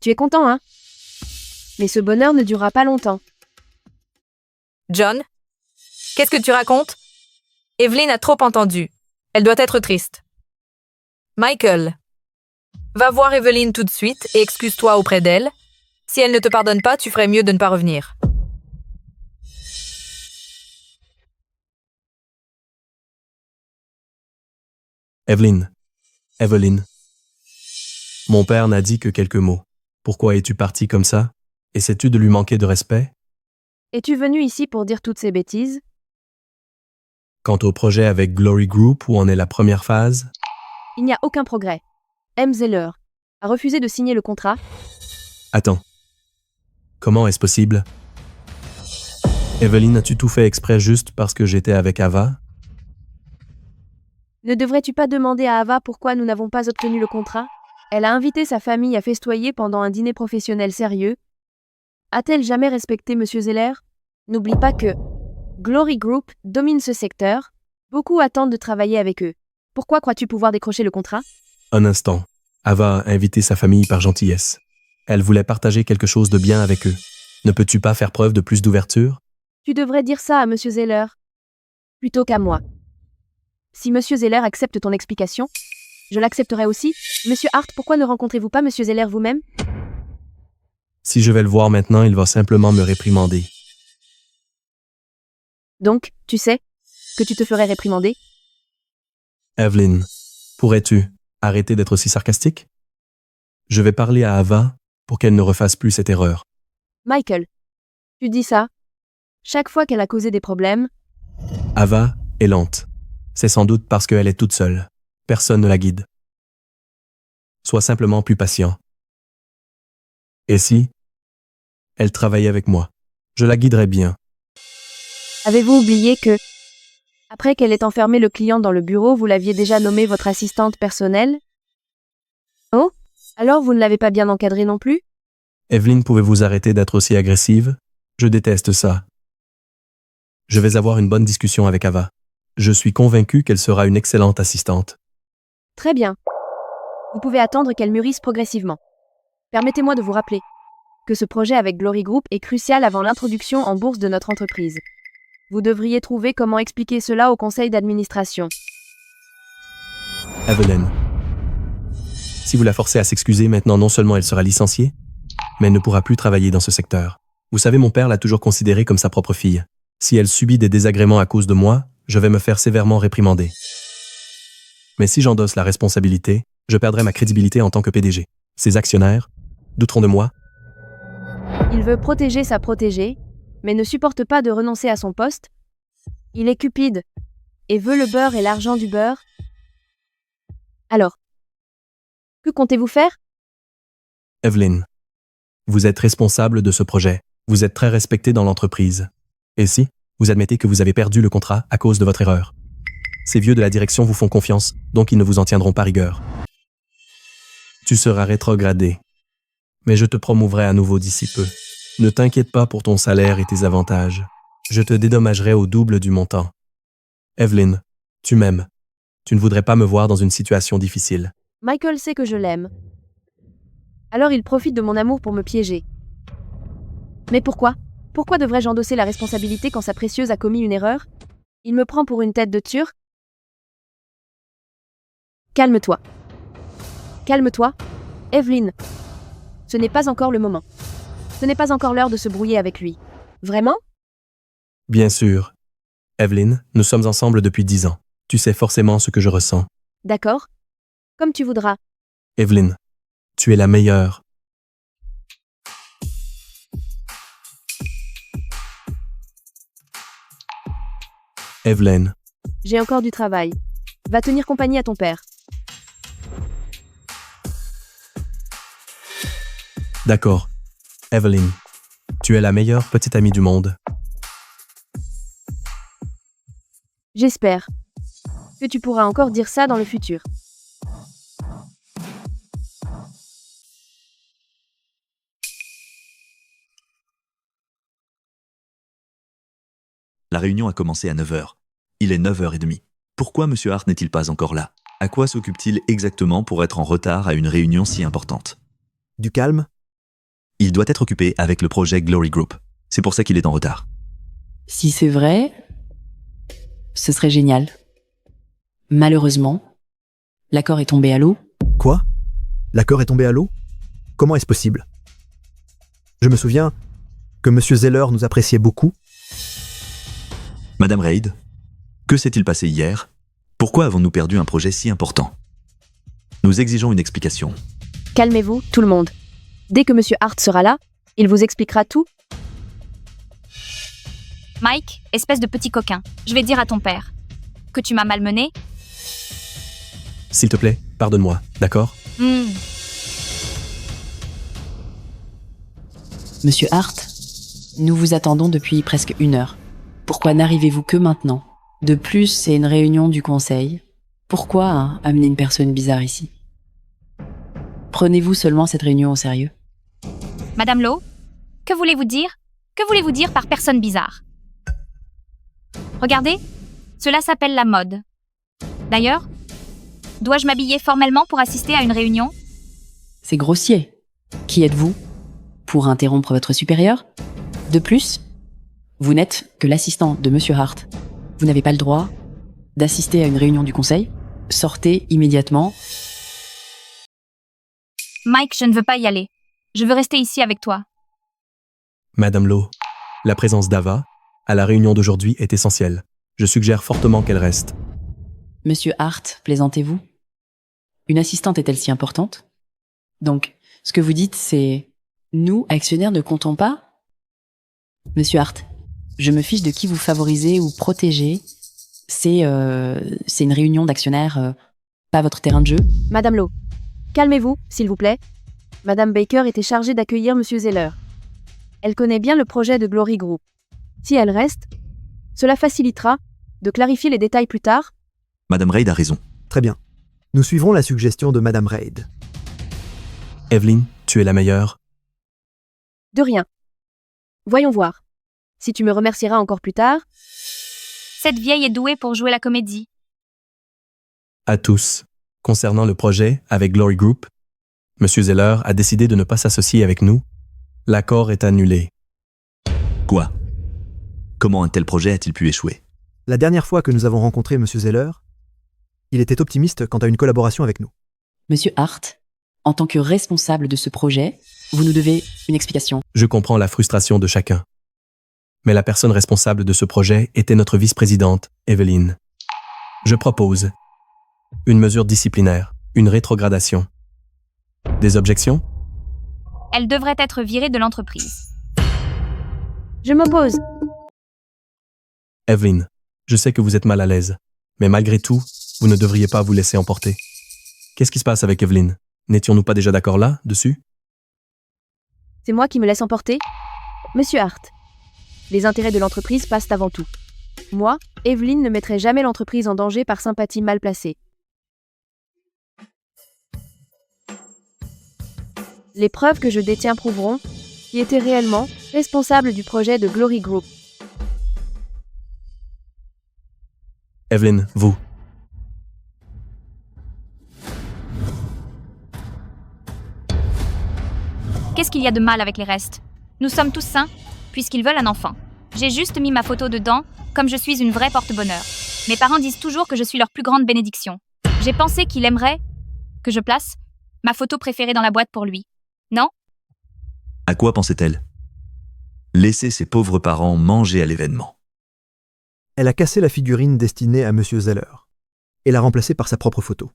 Speaker 1: Tu es content, hein? Mais ce bonheur ne durera pas longtemps.
Speaker 12: John, qu'est-ce que tu racontes? Evelyn a trop entendu. Elle doit être triste. Michael, va voir Evelyn tout de suite et excuse-toi auprès d'elle. Si elle ne te pardonne pas, tu ferais mieux de ne pas revenir.
Speaker 3: Evelyn. Mon père n'a dit que quelques mots. Pourquoi es-tu parti comme ça? Essaies-tu de lui manquer de respect?
Speaker 1: Es-tu venu ici pour dire toutes ces bêtises?
Speaker 3: Quant au projet avec Glory Group, où en est la première phase?
Speaker 1: Il n'y a aucun progrès. M. Zeller a refusé de signer le contrat.
Speaker 3: Attends. Comment est-ce possible? Evelyn, as-tu tout fait exprès juste parce que j'étais avec Ava?
Speaker 1: Ne devrais-tu pas demander à Ava pourquoi nous n'avons pas obtenu le contrat? Elle a invité sa famille à festoyer pendant un dîner professionnel sérieux. A-t-elle jamais respecté M. Zeller? N'oublie pas que Glory Group domine ce secteur. Beaucoup attendent de travailler avec eux. Pourquoi crois-tu pouvoir décrocher le contrat?
Speaker 3: Un instant. Ava a invité sa famille par gentillesse. Elle voulait partager quelque chose de bien avec eux. Ne peux-tu pas faire preuve de plus d'ouverture?
Speaker 1: Tu devrais dire ça à M. Zeller, plutôt qu'à moi. Si M. Zeller accepte ton explication, je l'accepterai aussi. Monsieur Hart, pourquoi ne rencontrez-vous pas M. Zeller vous-même?
Speaker 3: Si je vais le voir maintenant, il va simplement me réprimander.
Speaker 1: Donc, tu sais que tu te ferais réprimander?
Speaker 3: Evelyn, pourrais-tu arrêter d'être si sarcastique? Je vais parler à Ava pour qu'elle ne refasse plus cette erreur.
Speaker 1: Michael, tu dis ça? Chaque fois qu'elle a causé des problèmes...
Speaker 3: Ava est lente. C'est sans doute parce qu'elle est toute seule. Personne ne la guide. Sois simplement plus patient. Et si elle travaillait avec moi, je la guiderais bien.
Speaker 1: Avez-vous oublié que, après qu'elle ait enfermé le client dans le bureau, vous l'aviez déjà nommé votre assistante personnelle? Oh, Alors vous ne l'avez pas bien encadré non plus?
Speaker 3: Evelyn, pouvez-vous arrêter d'être aussi agressive? Je déteste ça. Je vais avoir une bonne discussion avec Ava. Je suis convaincu qu'elle sera une excellente assistante.
Speaker 1: Très bien. Vous pouvez attendre qu'elle mûrisse progressivement. Permettez-moi de vous rappeler que ce projet avec Glory Group est crucial avant l'introduction en bourse de notre entreprise. Vous devriez trouver comment expliquer cela au conseil d'administration.
Speaker 3: Evelyn. Si vous la forcez à s'excuser, maintenant non seulement elle sera licenciée, mais elle ne pourra plus travailler dans ce secteur. Vous savez, mon père l'a toujours considérée comme sa propre fille. Si elle subit des désagréments à cause de moi, je vais me faire sévèrement réprimander. Mais si j'endosse la responsabilité, je perdrai ma crédibilité en tant que PDG. Ses actionnaires douteront de moi.
Speaker 1: Il veut protéger sa protégée, mais ne supporte pas de renoncer à son poste. Il est cupide et veut le beurre et l'argent du beurre. Alors, que comptez-vous faire?
Speaker 3: Evelyn, vous êtes responsable de ce projet. Vous êtes très respectée dans l'entreprise. Et si, vous admettez que vous avez perdu le contrat à cause de votre erreur. Ces vieux de la direction vous font confiance, donc ils ne vous en tiendront pas rigueur. Tu seras rétrogradé. Mais je te promouvrai à nouveau d'ici peu. Ne t'inquiète pas pour ton salaire et tes avantages. Je te dédommagerai au double du montant. Evelyn, tu m'aimes. Tu ne voudrais pas me voir dans une situation difficile.
Speaker 1: Michael sait que je l'aime. Alors il profite de mon amour pour me piéger. Mais pourquoi? Pourquoi devrais-je endosser la responsabilité quand sa précieuse a commis une erreur? Il me prend pour une tête de turc? Calme-toi. Calme-toi. Evelyn. Ce n'est pas encore le moment. Ce n'est pas encore l'heure de se brouiller avec lui. Vraiment?
Speaker 3: Bien sûr. Evelyn, nous sommes ensemble depuis 10 ans. Tu sais forcément ce que je ressens.
Speaker 1: D'accord. Comme tu voudras.
Speaker 3: Evelyn, tu es la meilleure. Evelyn.
Speaker 1: J'ai encore du travail. Va tenir compagnie à ton père.
Speaker 3: D'accord. Evelyn, tu es la meilleure petite amie du monde.
Speaker 1: J'espère que tu pourras encore dire ça dans le futur.
Speaker 14: La réunion a commencé à 9h. Il est 9h30. Pourquoi M. Hart n'est-il pas encore là? À quoi s'occupe-t-il exactement pour être en retard à une réunion si importante?
Speaker 15: Du calme?
Speaker 14: Il doit être occupé avec le projet Glory Group. C'est pour ça qu'il est en retard.
Speaker 16: Si c'est vrai, ce serait génial. Malheureusement, l'accord est tombé à l'eau.
Speaker 15: Quoi? L'accord est tombé à l'eau? Comment est-ce possible? Je me souviens que M. Zeller nous appréciait beaucoup.
Speaker 14: Madame Reid, que s'est-il passé hier? Pourquoi avons-nous perdu un projet si important? Nous exigeons une explication.
Speaker 1: Calmez-vous, tout le monde. Dès que M. Hart sera là, il vous expliquera tout.
Speaker 2: Mike, espèce de petit coquin, je vais dire à ton père que tu m'as malmené.
Speaker 3: S'il te plaît, pardonne-moi, d'accord?
Speaker 16: Monsieur Hart, nous vous attendons depuis presque 1 heure. Pourquoi n'arrivez-vous que maintenant? De plus, c'est une réunion du conseil. Pourquoi amener une personne bizarre ici? Prenez-vous seulement cette réunion au sérieux?
Speaker 2: Madame Lowe, que voulez-vous dire? Que voulez-vous dire par personne bizarre? Regardez, cela s'appelle la mode. D'ailleurs, dois-je m'habiller formellement pour assister à une réunion?
Speaker 16: C'est grossier. Qui êtes-vous? Pour interrompre votre supérieur? De plus, vous n'êtes que l'assistant de Monsieur Hart. Vous n'avez pas le droit d'assister à une réunion du conseil. Sortez immédiatement.
Speaker 2: Mike, je ne veux pas y aller. Je veux rester ici avec toi.
Speaker 3: Madame Lowe, la présence d'Ava à la réunion d'aujourd'hui est essentielle. Je suggère fortement qu'elle reste.
Speaker 16: Monsieur Hart, plaisantez-vous? Une assistante est-elle si importante? Donc, ce que vous dites, c'est... Nous, actionnaires, ne comptons pas? Monsieur Hart, je me fiche de qui vous favorisez ou protégez. C'est une réunion d'actionnaires, pas votre terrain de jeu.
Speaker 1: Madame Lowe, calmez-vous, s'il vous plaît. Madame Baker était chargée d'accueillir Monsieur Zeller. Elle connaît bien le projet de Glory Group. Si elle reste, cela facilitera de clarifier les détails plus tard.
Speaker 14: Madame Reid a raison.
Speaker 15: Très bien. Nous suivrons la suggestion de Madame Reid.
Speaker 3: Evelyn, tu es la meilleure.
Speaker 1: De rien. Voyons voir. Si tu me remercieras encore plus tard.
Speaker 2: Cette vieille est douée pour jouer la comédie.
Speaker 3: À tous. Concernant le projet avec Glory Group, M. Zeller a décidé de ne pas s'associer avec nous. L'accord est annulé.
Speaker 14: Quoi? Comment un tel projet a-t-il pu échouer?
Speaker 15: La dernière fois que nous avons rencontré M. Zeller, il était optimiste quant à une collaboration avec nous.
Speaker 16: Monsieur Hart, en tant que responsable de ce projet, vous nous devez une explication.
Speaker 3: Je comprends la frustration de chacun. Mais la personne responsable de ce projet était notre vice-présidente, Evelyn. Je propose une mesure disciplinaire, une rétrogradation. Des objections?
Speaker 2: Elle devrait être virée de l'entreprise.
Speaker 1: Je m'oppose.
Speaker 3: Evelyn, je sais que vous êtes mal à l'aise, mais malgré tout, vous ne devriez pas vous laisser emporter. Qu'est-ce qui se passe avec Evelyn? N'étions-nous pas déjà d'accord là, dessus?
Speaker 1: C'est moi qui me laisse emporter? Monsieur Hart, les intérêts de l'entreprise passent avant tout. Moi, Evelyn ne mettrai jamais l'entreprise en danger par sympathie mal placée. Les preuves que je détiens prouveront qui était réellement responsable du projet de Glory Group.
Speaker 3: Evelyn, vous.
Speaker 2: Qu'est-ce qu'il y a de mal avec les restes? Nous sommes tous sains, puisqu'ils veulent un enfant. J'ai juste mis ma photo dedans, comme je suis une vraie porte-bonheur. Mes parents disent toujours que je suis leur plus grande bénédiction. J'ai pensé qu'il aimerait que je place ma photo préférée dans la boîte pour lui. Non?
Speaker 14: À quoi pensait-elle? Laisser ses pauvres parents manger à l'événement.
Speaker 15: Elle a cassé la figurine destinée à M. Zeller et l'a remplacée par sa propre photo.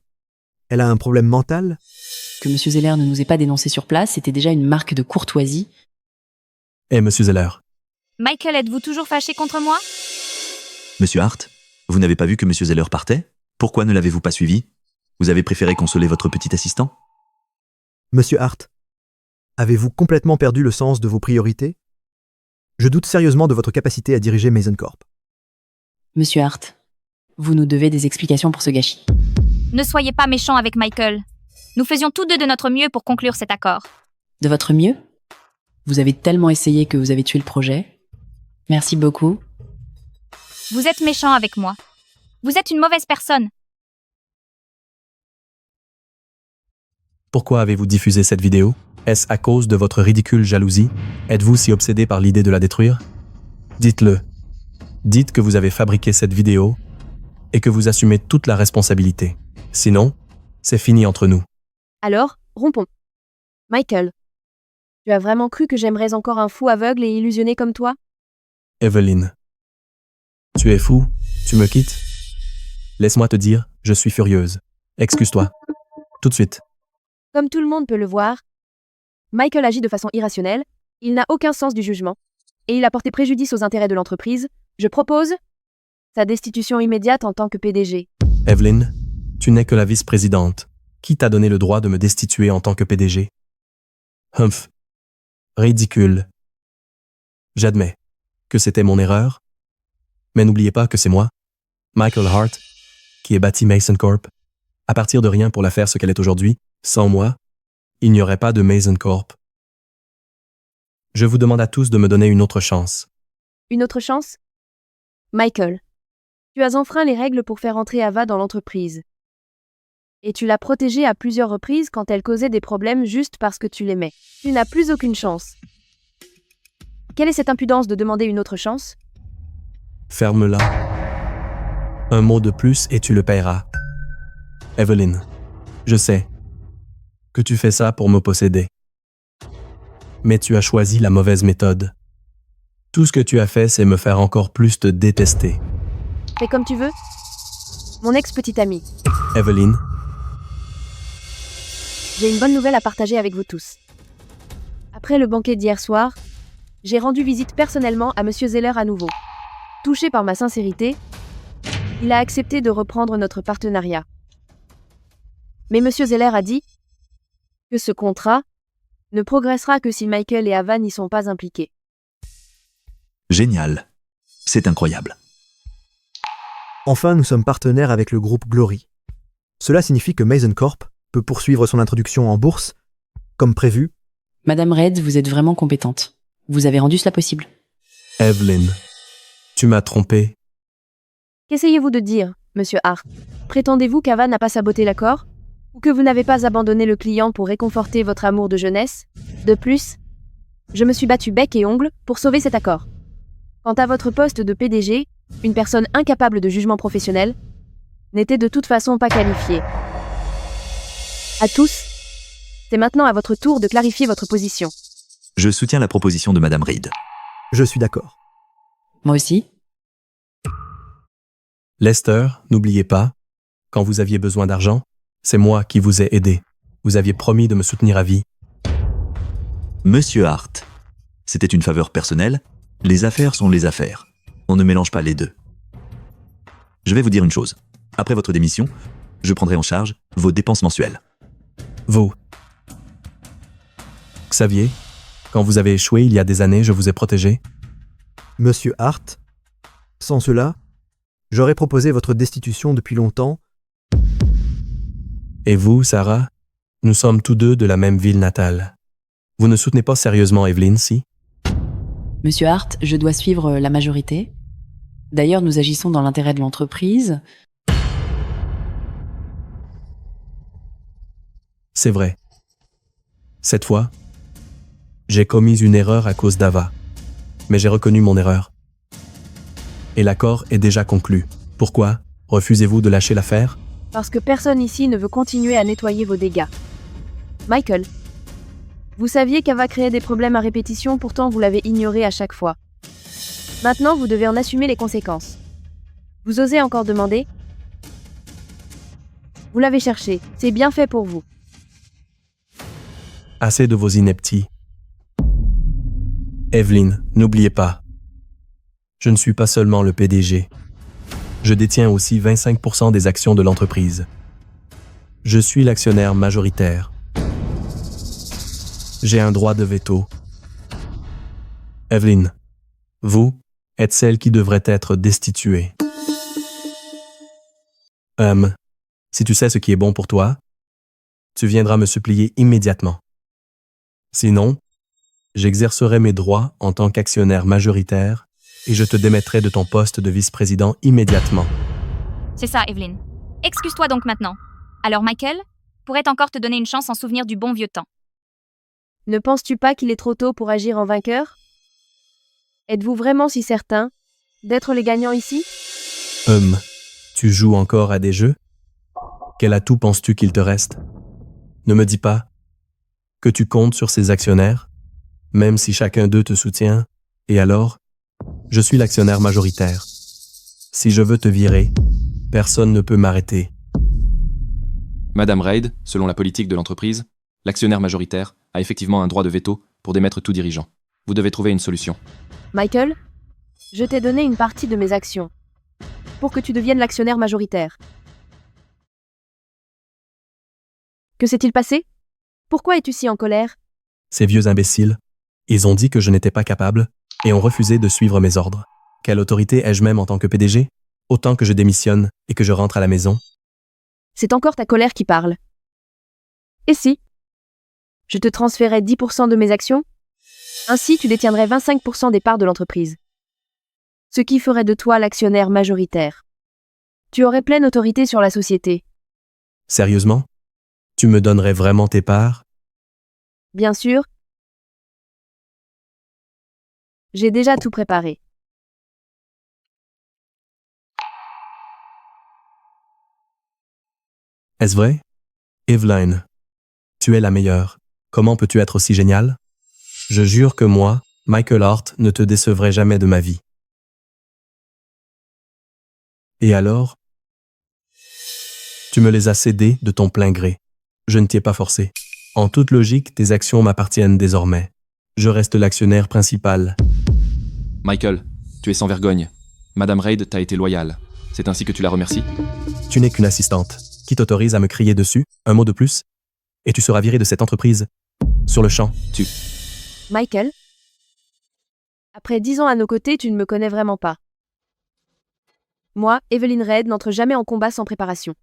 Speaker 15: Elle a un problème mental?
Speaker 16: Que M. Zeller ne nous ait pas dénoncé sur place, c'était déjà une marque de courtoisie.
Speaker 3: Et M. Zeller.
Speaker 2: Michael, êtes-vous toujours fâché contre moi?
Speaker 14: Monsieur Hart, vous n'avez pas vu que Monsieur Zeller partait? Pourquoi ne l'avez-vous pas suivi? Vous avez préféré consoler votre petit assistant?
Speaker 15: Monsieur Hart, avez-vous complètement perdu le sens de vos priorités? Je doute sérieusement de votre capacité à diriger Mason Corp.
Speaker 16: Monsieur Hart, vous nous devez des explications pour ce gâchis.
Speaker 2: Ne soyez pas méchant avec Michael. Nous faisions tous deux de notre mieux pour conclure cet accord.
Speaker 16: De votre mieux? Vous avez tellement essayé que vous avez tué le projet. Merci beaucoup.
Speaker 2: Vous êtes méchant avec moi. Vous êtes une mauvaise personne.
Speaker 3: Pourquoi avez-vous diffusé cette vidéo? Est-ce à cause de votre ridicule jalousie? Êtes-vous si obsédé par l'idée de la détruire? Dites-le. Dites que vous avez fabriqué cette vidéo et que vous assumez toute la responsabilité. Sinon, c'est fini entre nous.
Speaker 1: Alors, rompons. Michael, tu as vraiment cru que j'aimerais encore un fou aveugle et illusionné comme toi?
Speaker 3: Evelyn. Tu es fou? Tu me quittes? Laisse-moi te dire, je suis furieuse. Excuse-toi. Tout de suite.
Speaker 1: Comme tout le monde peut le voir, Michael agit de façon irrationnelle, il n'a aucun sens du jugement, et il a porté préjudice aux intérêts de l'entreprise. Je propose sa destitution immédiate en tant que PDG.
Speaker 3: Evelyn, tu n'es que la vice-présidente. Qui t'a donné le droit de me destituer en tant que PDG? Humph. Ridicule. J'admets que c'était mon erreur, mais n'oubliez pas que c'est moi, Michael Hart, qui ai bâti Mason Corp. À partir de rien pour la faire ce qu'elle est aujourd'hui, sans moi, il n'y aurait pas de Mason Corp. Je vous demande à tous de me donner une autre chance.
Speaker 1: Une autre chance? Michael, tu as enfreint les règles pour faire entrer Ava dans l'entreprise. Et tu l'as protégée à plusieurs reprises quand elle causait des problèmes juste parce que tu l'aimais. Tu n'as plus aucune chance. Quelle est cette impudence de demander une autre chance?
Speaker 3: Ferme-la. Un mot de plus et tu le paieras. Evelyn, je sais que tu fais ça pour me posséder. Mais tu as choisi la mauvaise méthode. Tout ce que tu as fait, c'est me faire encore plus te détester.
Speaker 1: Fais comme tu veux. Mon ex-petite amie.
Speaker 3: Evelyn,
Speaker 1: J'ai une bonne nouvelle à partager avec vous tous. Après le banquet d'hier soir, j'ai rendu visite personnellement à M. Zeller à nouveau. Touché par ma sincérité, il a accepté de reprendre notre partenariat. Mais M. Zeller a dit que ce contrat ne progressera que si Michael et Ava n'y sont pas impliqués.
Speaker 14: Génial. C'est incroyable.
Speaker 15: Enfin, nous sommes partenaires avec le groupe Glory. Cela signifie que Mason Corp peut poursuivre son introduction en bourse Comme prévu,
Speaker 16: Madame Reid, vous êtes vraiment compétente. Vous avez rendu cela possible.
Speaker 3: Evelyn, tu m'as trompé.
Speaker 1: Qu'essayez-vous de dire, Monsieur Hart? Prétendez-vous qu'Ava n'a pas saboté l'accord? Ou que vous n'avez pas abandonné le client pour réconforter votre amour de jeunesse? De plus, je me suis battu bec et ongle pour sauver cet accord. Quant à votre poste de PDG, une personne incapable de jugement professionnel n'était de toute façon pas qualifiée. À tous, c'est maintenant à votre tour de clarifier votre position.
Speaker 14: Je soutiens la proposition de Madame Reid.
Speaker 15: je suis d'accord.
Speaker 16: Moi aussi.
Speaker 3: Lester, n'oubliez pas, quand vous aviez besoin d'argent, c'est moi qui vous ai aidé. Vous aviez promis de me soutenir à vie.
Speaker 14: Monsieur Hart, c'était une faveur personnelle. Les affaires sont les affaires. On ne mélange pas les deux. Je vais vous dire une chose. Après votre démission, je prendrai en charge vos dépenses mensuelles.
Speaker 3: Vous. Xavier, quand vous avez échoué il y a des années, je vous ai protégé.
Speaker 15: Monsieur Hart, sans cela, j'aurais proposé votre destitution depuis longtemps.
Speaker 3: Et vous, Sarah, nous sommes tous deux de la même ville natale. Vous ne soutenez pas sérieusement Evelyn, si?
Speaker 16: Monsieur Hart, je dois suivre la majorité. D'ailleurs, nous agissons dans l'intérêt de l'entreprise.
Speaker 3: C'est vrai. Cette fois, j'ai commis une erreur à cause d'Ava. Mais j'ai reconnu mon erreur. Et l'accord est déjà conclu. Pourquoi refusez-vous de lâcher l'affaire?
Speaker 1: Parce que personne ici ne veut continuer à nettoyer vos dégâts. Michael, vous saviez qu'Ava créait des problèmes à répétition, pourtant vous l'avez ignoré à chaque fois. Maintenant, vous devez en assumer les conséquences. Vous osez encore demander? Vous l'avez cherché, c'est bien fait pour vous.
Speaker 3: Assez de vos inepties. Evelyn, n'oubliez pas. Je ne suis pas seulement le PDG. Je détiens aussi 25% des actions de l'entreprise. Je suis l'actionnaire majoritaire. J'ai un droit de veto. Evelyn, vous êtes celle qui devrait être destituée. Si tu sais ce qui est bon pour toi, tu viendras me supplier immédiatement. Sinon, j'exercerai mes droits en tant qu'actionnaire majoritaire et je te démettrai de ton poste de vice-président immédiatement.
Speaker 2: C'est ça, Evelyn. Excuse-toi donc maintenant. Alors Michael pourrait encore te donner une chance en souvenir du bon vieux temps.
Speaker 1: Ne penses-tu pas qu'il est trop tôt pour agir en vainqueur? Êtes-vous vraiment si certain d'être les gagnants ici?
Speaker 3: Tu joues encore à des jeux? Quel atout penses-tu qu'il te reste? Ne me dis pas que tu comptes sur ces actionnaires, même si chacun d'eux te soutient, et alors, je suis l'actionnaire majoritaire. Si je veux te virer, personne ne peut m'arrêter.
Speaker 4: Madame Reid, selon la politique de l'entreprise, l'actionnaire majoritaire a effectivement un droit de veto pour démettre tout dirigeant. Vous devez trouver une solution.
Speaker 1: Michael, je t'ai donné une partie de mes actions pour que tu deviennes l'actionnaire majoritaire. Que s'est-il passé? Pourquoi es-tu si en colère?
Speaker 3: Ces vieux imbéciles, ils ont dit que je n'étais pas capable et ont refusé de suivre mes ordres. Quelle autorité ai-je même en tant que PDG? Autant que je démissionne et que je rentre à la maison.
Speaker 1: C'est encore ta colère qui parle. Et si je te transférais 10% de mes actions? Ainsi, tu détiendrais 25% des parts de l'entreprise. Ce qui ferait de toi l'actionnaire majoritaire. Tu aurais pleine autorité sur la société.
Speaker 3: Sérieusement? Tu me donnerais vraiment tes parts?
Speaker 1: Bien sûr. J'ai déjà tout préparé.
Speaker 3: Est-ce vrai? Evelyn, tu es la meilleure. Comment peux-tu être aussi géniale? Je jure que moi, Michael Hart, ne te décevrai jamais de ma vie. Et alors? Tu me les as cédées de ton plein gré. Je ne t'y ai pas forcé. En toute logique, tes actions m'appartiennent désormais. Je reste l'actionnaire principal.
Speaker 4: Michael, tu es sans vergogne. Madame Reid t'a été loyale. C'est ainsi que tu la remercies?
Speaker 3: Tu n'es qu'une assistante. Qui t'autorise à me crier dessus? Un mot de plus? Et tu seras viré de cette entreprise. Sur le champ, tu...
Speaker 1: Michael, après 10 ans à nos côtés, tu ne me connais vraiment pas. Moi, Evelyn Reid, n'entre jamais en combat sans préparation.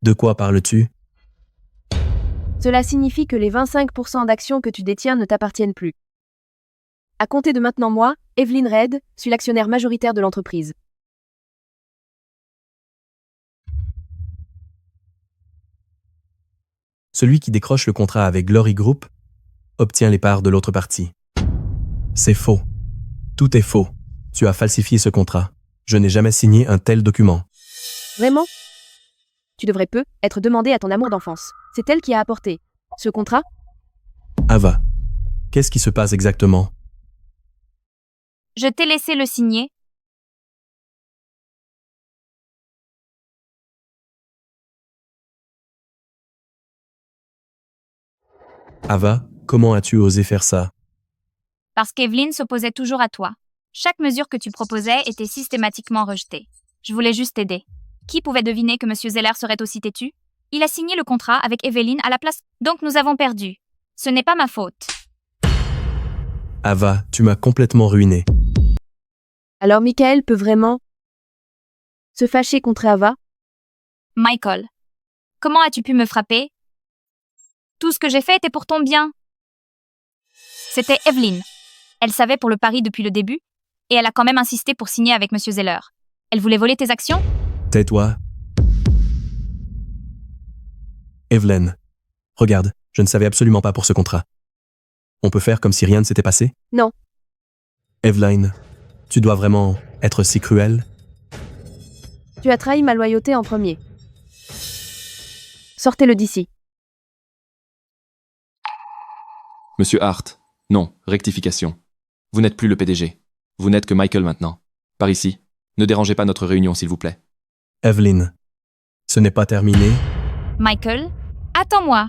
Speaker 3: De quoi parles-tu?
Speaker 1: Cela signifie que les 25% d'actions que tu détiens ne t'appartiennent plus. À compter de maintenant, moi, Evelyn Reid, suis l'actionnaire majoritaire de l'entreprise.
Speaker 3: Celui qui décroche le contrat avec Glory Group obtient les parts de l'autre partie. C'est faux. Tout est faux. Tu as falsifié ce contrat. Je n'ai jamais signé un tel document.
Speaker 1: Vraiment? Tu devrais peu être demandé à ton amour d'enfance. C'est elle qui a apporté ce contrat?
Speaker 3: Ava, qu'est-ce qui se passe exactement?
Speaker 2: Je t'ai laissé le signer.
Speaker 3: Ava, comment as-tu osé faire ça?
Speaker 2: Parce qu'Evelyn s'opposait toujours à toi. Chaque mesure que tu proposais était systématiquement rejetée. Je voulais juste t'aider. Qui pouvait deviner que M. Zeller serait aussi têtu? Il a signé le contrat avec Evelyn à la place, donc nous avons perdu. Ce n'est pas ma faute.
Speaker 3: Ava, tu m'as complètement ruiné.
Speaker 1: Alors Michael peut vraiment se fâcher contre Ava?
Speaker 2: Michael, comment as-tu pu me frapper? Tout ce que j'ai fait était pour ton bien. C'était Evelyn. Elle savait pour le pari depuis le début, et elle a quand même insisté pour signer avec M. Zeller. Elle voulait voler tes actions?
Speaker 3: Tais-toi. Evelyn, regarde, je ne savais absolument pas pour ce contrat. On peut faire comme si rien ne s'était passé?
Speaker 1: Non.
Speaker 3: Evelyn, tu dois vraiment être si cruelle?
Speaker 1: Tu as trahi ma loyauté en premier. Sortez-le d'ici.
Speaker 4: Monsieur Hart, non, rectification. Vous n'êtes plus le PDG. Vous n'êtes que Michael maintenant. Par ici. Ne dérangez pas notre réunion, s'il vous plaît.
Speaker 3: Evelyn, ce n'est pas terminé?
Speaker 2: Michael, attends-moi.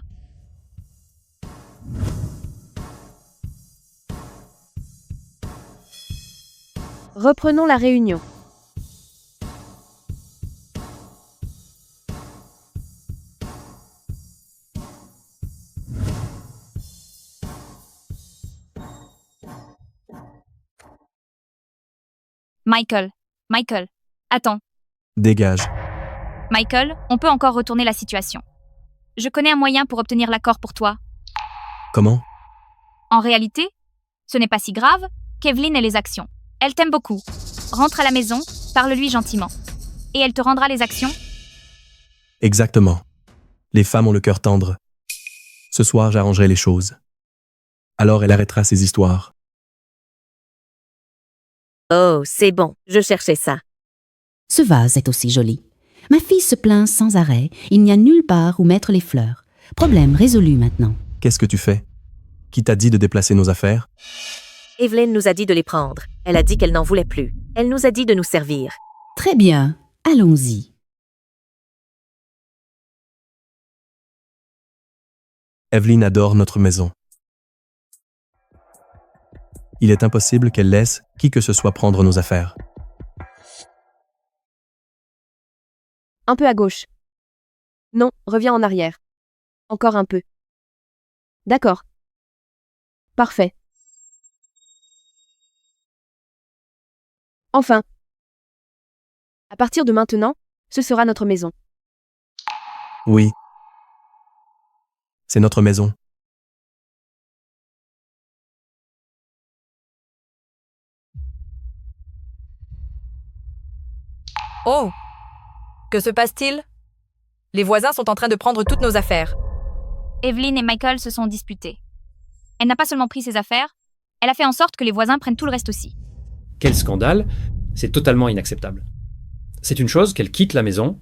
Speaker 1: Reprenons la réunion.
Speaker 2: Michael, attends.
Speaker 3: Dégage.
Speaker 2: Michael, on peut encore retourner la situation. Je connais un moyen pour obtenir l'accord pour toi.
Speaker 3: Comment?
Speaker 2: En réalité, ce n'est pas si grave qu'Evelyn ait les actions. Elle t'aime beaucoup. Rentre à la maison, parle-lui gentiment. Et elle te rendra les actions?
Speaker 3: Exactement. Les femmes ont le cœur tendre. Ce soir, j'arrangerai les choses. Alors elle arrêtera ses histoires.
Speaker 11: Oh, c'est bon, je cherchais ça.
Speaker 17: Ce vase est aussi joli. Ma fille se plaint sans arrêt. Il n'y a nulle part où mettre les fleurs. Problème résolu maintenant.
Speaker 3: Qu'est-ce que tu fais? Qui t'a dit de déplacer nos affaires?
Speaker 11: Evelyn nous a dit de les prendre. Elle a dit qu'elle n'en voulait plus. Elle nous a dit de nous servir.
Speaker 17: Très bien, allons-y.
Speaker 3: Evelyn adore notre maison. Il est impossible qu'elle laisse qui que ce soit prendre nos affaires.
Speaker 1: Un peu à gauche. Non, reviens en arrière. Encore un peu. D'accord. Parfait. Enfin. À partir de maintenant, ce sera notre maison.
Speaker 3: Oui. C'est notre maison.
Speaker 12: Oh! Que se passe-t-il? Les voisins sont en train de prendre toutes nos affaires.
Speaker 2: Evelyn et Michael se sont disputés. Elle n'a pas seulement pris ses affaires, elle a fait en sorte que les voisins prennent tout le reste aussi.
Speaker 13: Quel scandale! C'est totalement inacceptable. C'est une chose qu'elle quitte la maison,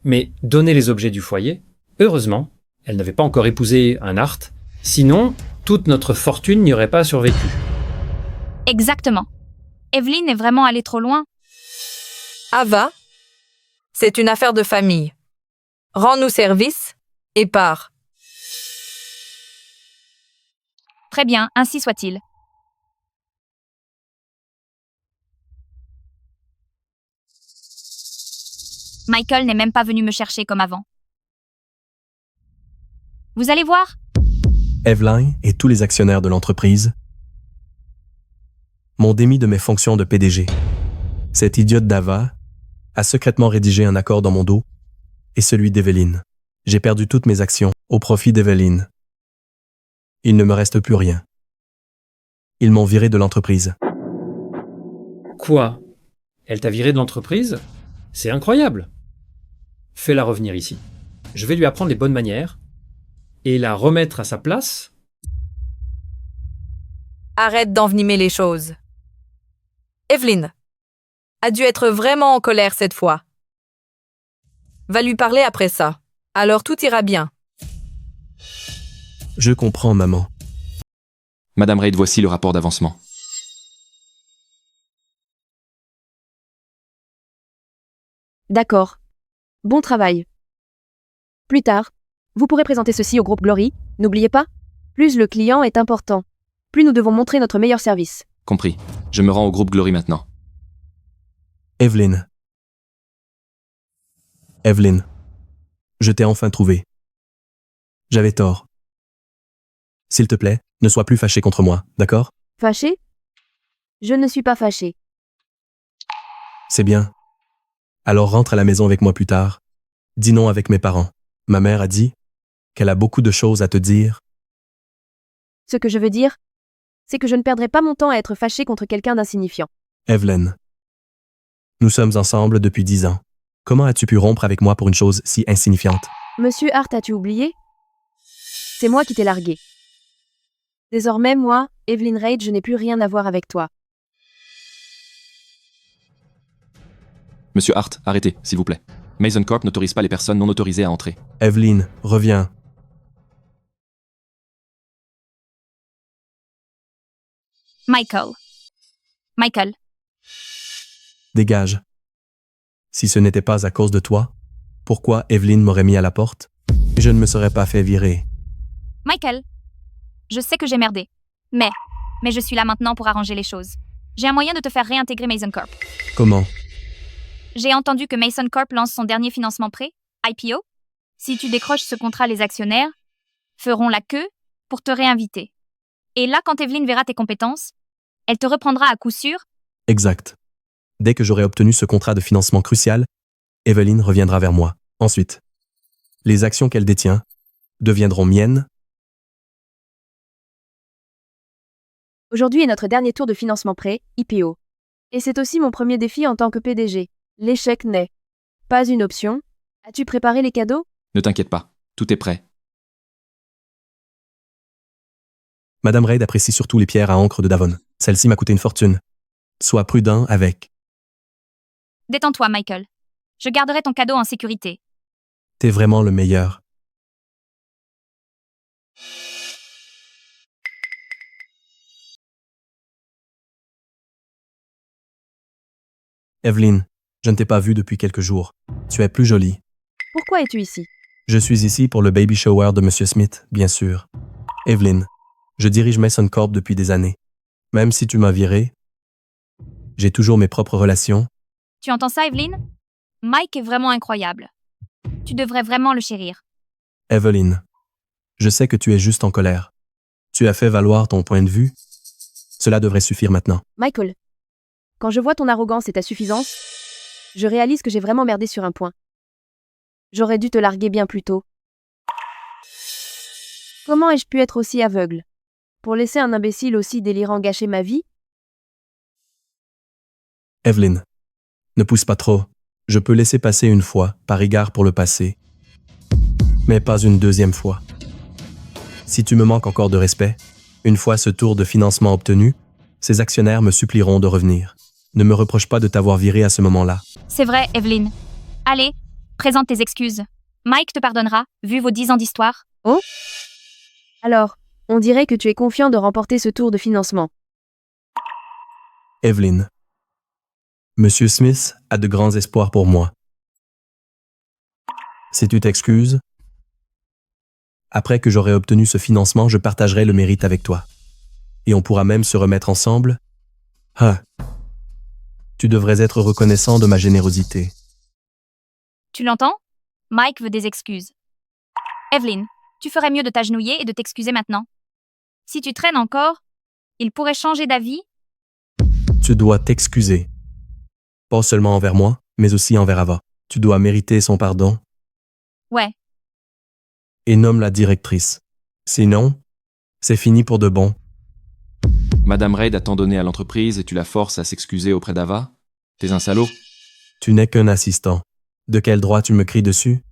Speaker 13: mais donner les objets du foyer, heureusement, elle n'avait pas encore épousé un Hart, sinon toute notre fortune n'y aurait pas survécu.
Speaker 2: Exactement. Evelyn est vraiment allée trop loin.
Speaker 12: Ava, c'est une affaire de famille. Rends-nous service et pars.
Speaker 2: Très bien, ainsi soit-il. Michael n'est même pas venu me chercher comme avant. Vous allez voir?
Speaker 3: Evelyn et tous les actionnaires de l'entreprise m'ont démis de mes fonctions de PDG. Cette idiote d'Ava a secrètement rédigé un accord dans mon dos et celui d'Evelyn. J'ai perdu toutes mes actions au profit d'Evelyn. Il ne me reste plus rien. Ils m'ont viré de l'entreprise.
Speaker 13: Quoi? Elle t'a viré de l'entreprise? C'est incroyable. Fais-la revenir ici. Je vais lui apprendre les bonnes manières et la remettre à sa place.
Speaker 12: Arrête d'envenimer les choses. Evelyn a dû être vraiment en colère cette fois. Va lui parler après ça. Alors tout ira bien.
Speaker 3: Je comprends, maman.
Speaker 4: Madame Reid, voici le rapport d'avancement.
Speaker 1: D'accord. Bon travail. Plus tard, vous pourrez présenter ceci au groupe Glory. N'oubliez pas, plus le client est important, plus nous devons montrer notre meilleur service.
Speaker 4: Compris. Je me rends au groupe Glory maintenant.
Speaker 3: Evelyn. Evelyn. Je t'ai enfin trouvé. J'avais tort. S'il te plaît, ne sois plus fâché contre moi, d'accord?
Speaker 1: Fâché? Je ne suis pas fâché.
Speaker 3: C'est bien. Alors rentre à la maison avec moi plus tard. Dînons avec mes parents. Ma mère a dit qu'elle a beaucoup de choses à te dire.
Speaker 1: Ce que je veux dire, c'est que je ne perdrai pas mon temps à être fâché contre quelqu'un d'insignifiant.
Speaker 3: Evelyn. Nous sommes ensemble depuis 10 ans. Comment as-tu pu rompre avec moi pour une chose si insignifiante?
Speaker 1: Monsieur Hart, as-tu oublié? C'est moi qui t'ai largué. Désormais, moi, Evelyn Reid, je n'ai plus rien à voir avec toi.
Speaker 4: Monsieur Hart, arrêtez, s'il vous plaît. Mason Corp n'autorise pas les personnes non autorisées à entrer.
Speaker 3: Evelyn, reviens.
Speaker 2: Michael.
Speaker 3: Dégage. Si ce n'était pas à cause de toi, pourquoi Evelyn m'aurait mis à la porte? Je ne me serais pas fait virer.
Speaker 2: Michael, je sais que j'ai merdé. Mais je suis là maintenant pour arranger les choses. J'ai un moyen de te faire réintégrer Mason Corp.
Speaker 3: Comment?
Speaker 2: J'ai entendu que Mason Corp lance son dernier financement prêt, IPO. Si tu décroches ce contrat, les actionnaires feront la queue pour te réinviter. Et là, quand Evelyn verra tes compétences, elle te reprendra à coup sûr.
Speaker 3: Exact. Dès que j'aurai obtenu ce contrat de financement crucial, Evelyn reviendra vers moi. Ensuite, les actions qu'elle détient deviendront miennes.
Speaker 1: Aujourd'hui est notre dernier tour de financement prêt, IPO. Et c'est aussi mon premier défi en tant que PDG. L'échec n'est pas une option. As-tu préparé les cadeaux?
Speaker 4: Ne t'inquiète pas, tout est prêt.
Speaker 3: Madame Reid apprécie surtout les pierres à encre de Davon. Celle-ci m'a coûté une fortune. Sois prudent avec.
Speaker 2: Détends-toi, Michael. Je garderai ton cadeau en sécurité.
Speaker 3: T'es vraiment le meilleur. Evelyn, je ne t'ai pas vue depuis quelques jours. Tu es plus jolie.
Speaker 1: Pourquoi es-tu ici?
Speaker 3: Je suis ici pour le baby shower de Monsieur Smith, bien sûr. Evelyn, je dirige Mason Corp depuis des années. Même si tu m'as viré, j'ai toujours mes propres relations.
Speaker 2: Tu entends ça, Evelyn? Mike est vraiment incroyable. Tu devrais vraiment le chérir.
Speaker 3: Evelyn, je sais que tu es juste en colère. Tu as fait valoir ton point de vue. Cela devrait suffire maintenant.
Speaker 1: Michael, quand je vois ton arrogance et ta suffisance, je réalise que j'ai vraiment merdé sur un point. J'aurais dû te larguer bien plus tôt. Comment ai-je pu être aussi aveugle? Pour laisser un imbécile aussi délirant gâcher ma vie?
Speaker 3: Evelyn, ne pousse pas trop. Je peux laisser passer une fois, par égard pour le passé. Mais pas une deuxième fois. Si tu me manques encore de respect, une fois ce tour de financement obtenu, ces actionnaires me supplieront de revenir. Ne me reproche pas de t'avoir viré à ce moment-là.
Speaker 2: C'est vrai, Evelyn. Allez, présente tes excuses. Mike te pardonnera, vu vos 10 ans d'histoire.
Speaker 1: Oh? Alors, on dirait que tu es confiant de remporter ce tour de financement.
Speaker 3: Evelyn, Monsieur Smith a de grands espoirs pour moi. Si tu t'excuses, après que j'aurai obtenu ce financement, je partagerai le mérite avec toi. Et on pourra même se remettre ensemble. Ah. Tu devrais être reconnaissant de ma générosité.
Speaker 2: Tu l'entends? Mike veut des excuses. Evelyn, tu ferais mieux de t'agenouiller et de t'excuser maintenant. Si tu traînes encore, il pourrait changer d'avis.
Speaker 3: Tu dois t'excuser. Pas seulement envers moi, mais aussi envers Ava. Tu dois mériter son pardon.
Speaker 2: Ouais.
Speaker 3: et nomme la directrice. Sinon, c'est fini pour de bon.
Speaker 4: Madame Reid a tant donné à l'entreprise et tu la forces à s'excuser auprès d'Ava? T'es un salaud?
Speaker 3: Tu n'es qu'un assistant. De quel droit tu me cries dessus?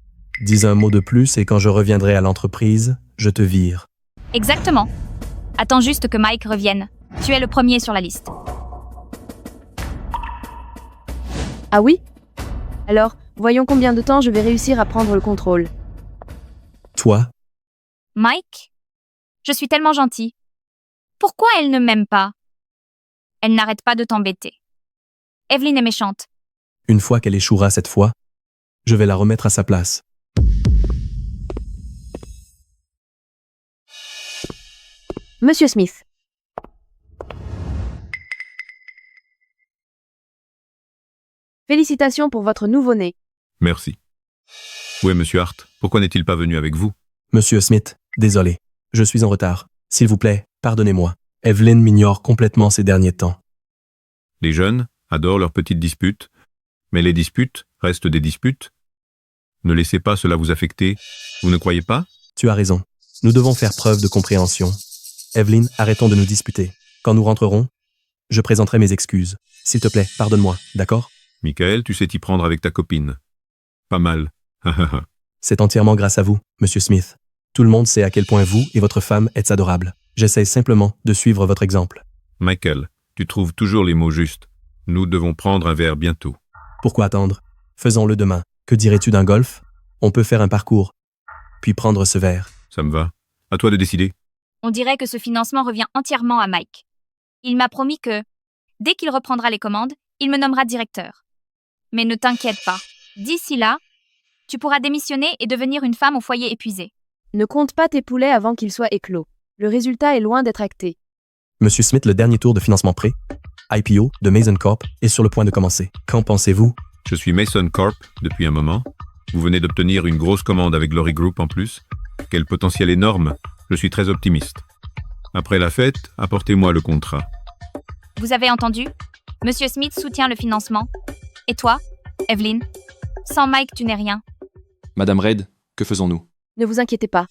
Speaker 3: Dis un mot de plus et quand je reviendrai à l'entreprise, je te vire.
Speaker 2: Exactement. Attends juste que Mike revienne. Tu es le premier sur la liste.
Speaker 1: Ah oui? Alors, voyons combien de temps je vais réussir à prendre le contrôle.
Speaker 3: Toi?
Speaker 2: Mike? Je suis tellement gentil. Pourquoi elle ne m'aime pas? Elle n'arrête pas de t'embêter. Evelyn est méchante.
Speaker 3: Une fois qu'elle échouera cette fois, je vais la remettre à sa place.
Speaker 1: Monsieur Smith. Félicitations pour votre nouveau-né.
Speaker 18: Merci. Où est Monsieur Hart? Pourquoi n'est-il pas venu avec vous?
Speaker 3: Monsieur Smith, désolé. Je suis en retard. S'il vous plaît, pardonnez-moi. Evelyn m'ignore complètement ces derniers temps.
Speaker 18: Les jeunes adorent leurs petites disputes, mais les disputes restent des disputes. Ne laissez pas cela vous affecter. Vous ne croyez pas?
Speaker 3: Tu as raison. Nous devons faire preuve de compréhension. Evelyn, arrêtons de nous disputer. Quand nous rentrerons, je présenterai mes excuses. S'il te plaît, pardonne-moi, d'accord?
Speaker 18: Michael, tu sais t'y prendre avec ta copine. Pas mal.
Speaker 3: C'est entièrement grâce à vous, Monsieur Smith. Tout le monde sait à quel point vous et votre femme êtes adorables. J'essaie simplement de suivre votre exemple.
Speaker 18: Michael, tu trouves toujours les mots justes. Nous devons prendre un verre bientôt.
Speaker 3: Pourquoi attendre? Faisons-le demain. Que dirais-tu d'un golf? On peut faire un parcours, puis prendre ce verre.
Speaker 18: Ça me va. À toi de décider.
Speaker 2: On dirait que ce financement revient entièrement à Mike. Il m'a promis que, dès qu'il reprendra les commandes, il me nommera directeur. Mais ne t'inquiète pas. D'ici là, tu pourras démissionner et devenir une femme au foyer épuisée.
Speaker 1: Ne compte pas tes poulets avant qu'ils soient éclos. Le résultat est loin d'être acté.
Speaker 3: Monsieur Smith, le dernier tour de financement prêt, IPO de Mason Corp, est sur le point de commencer. Qu'en pensez-vous?
Speaker 18: Je suis Mason Corp depuis un moment. Vous venez d'obtenir une grosse commande avec Glory Group en plus. Quel potentiel énorme. Je suis très optimiste. Après la fête, apportez-moi le contrat.
Speaker 2: Vous avez entendu? Monsieur Smith soutient le financement. Et toi, Evelyn? Sans Mike, tu n'es rien.
Speaker 4: Madame Reid, que faisons-nous?
Speaker 1: Ne vous inquiétez pas.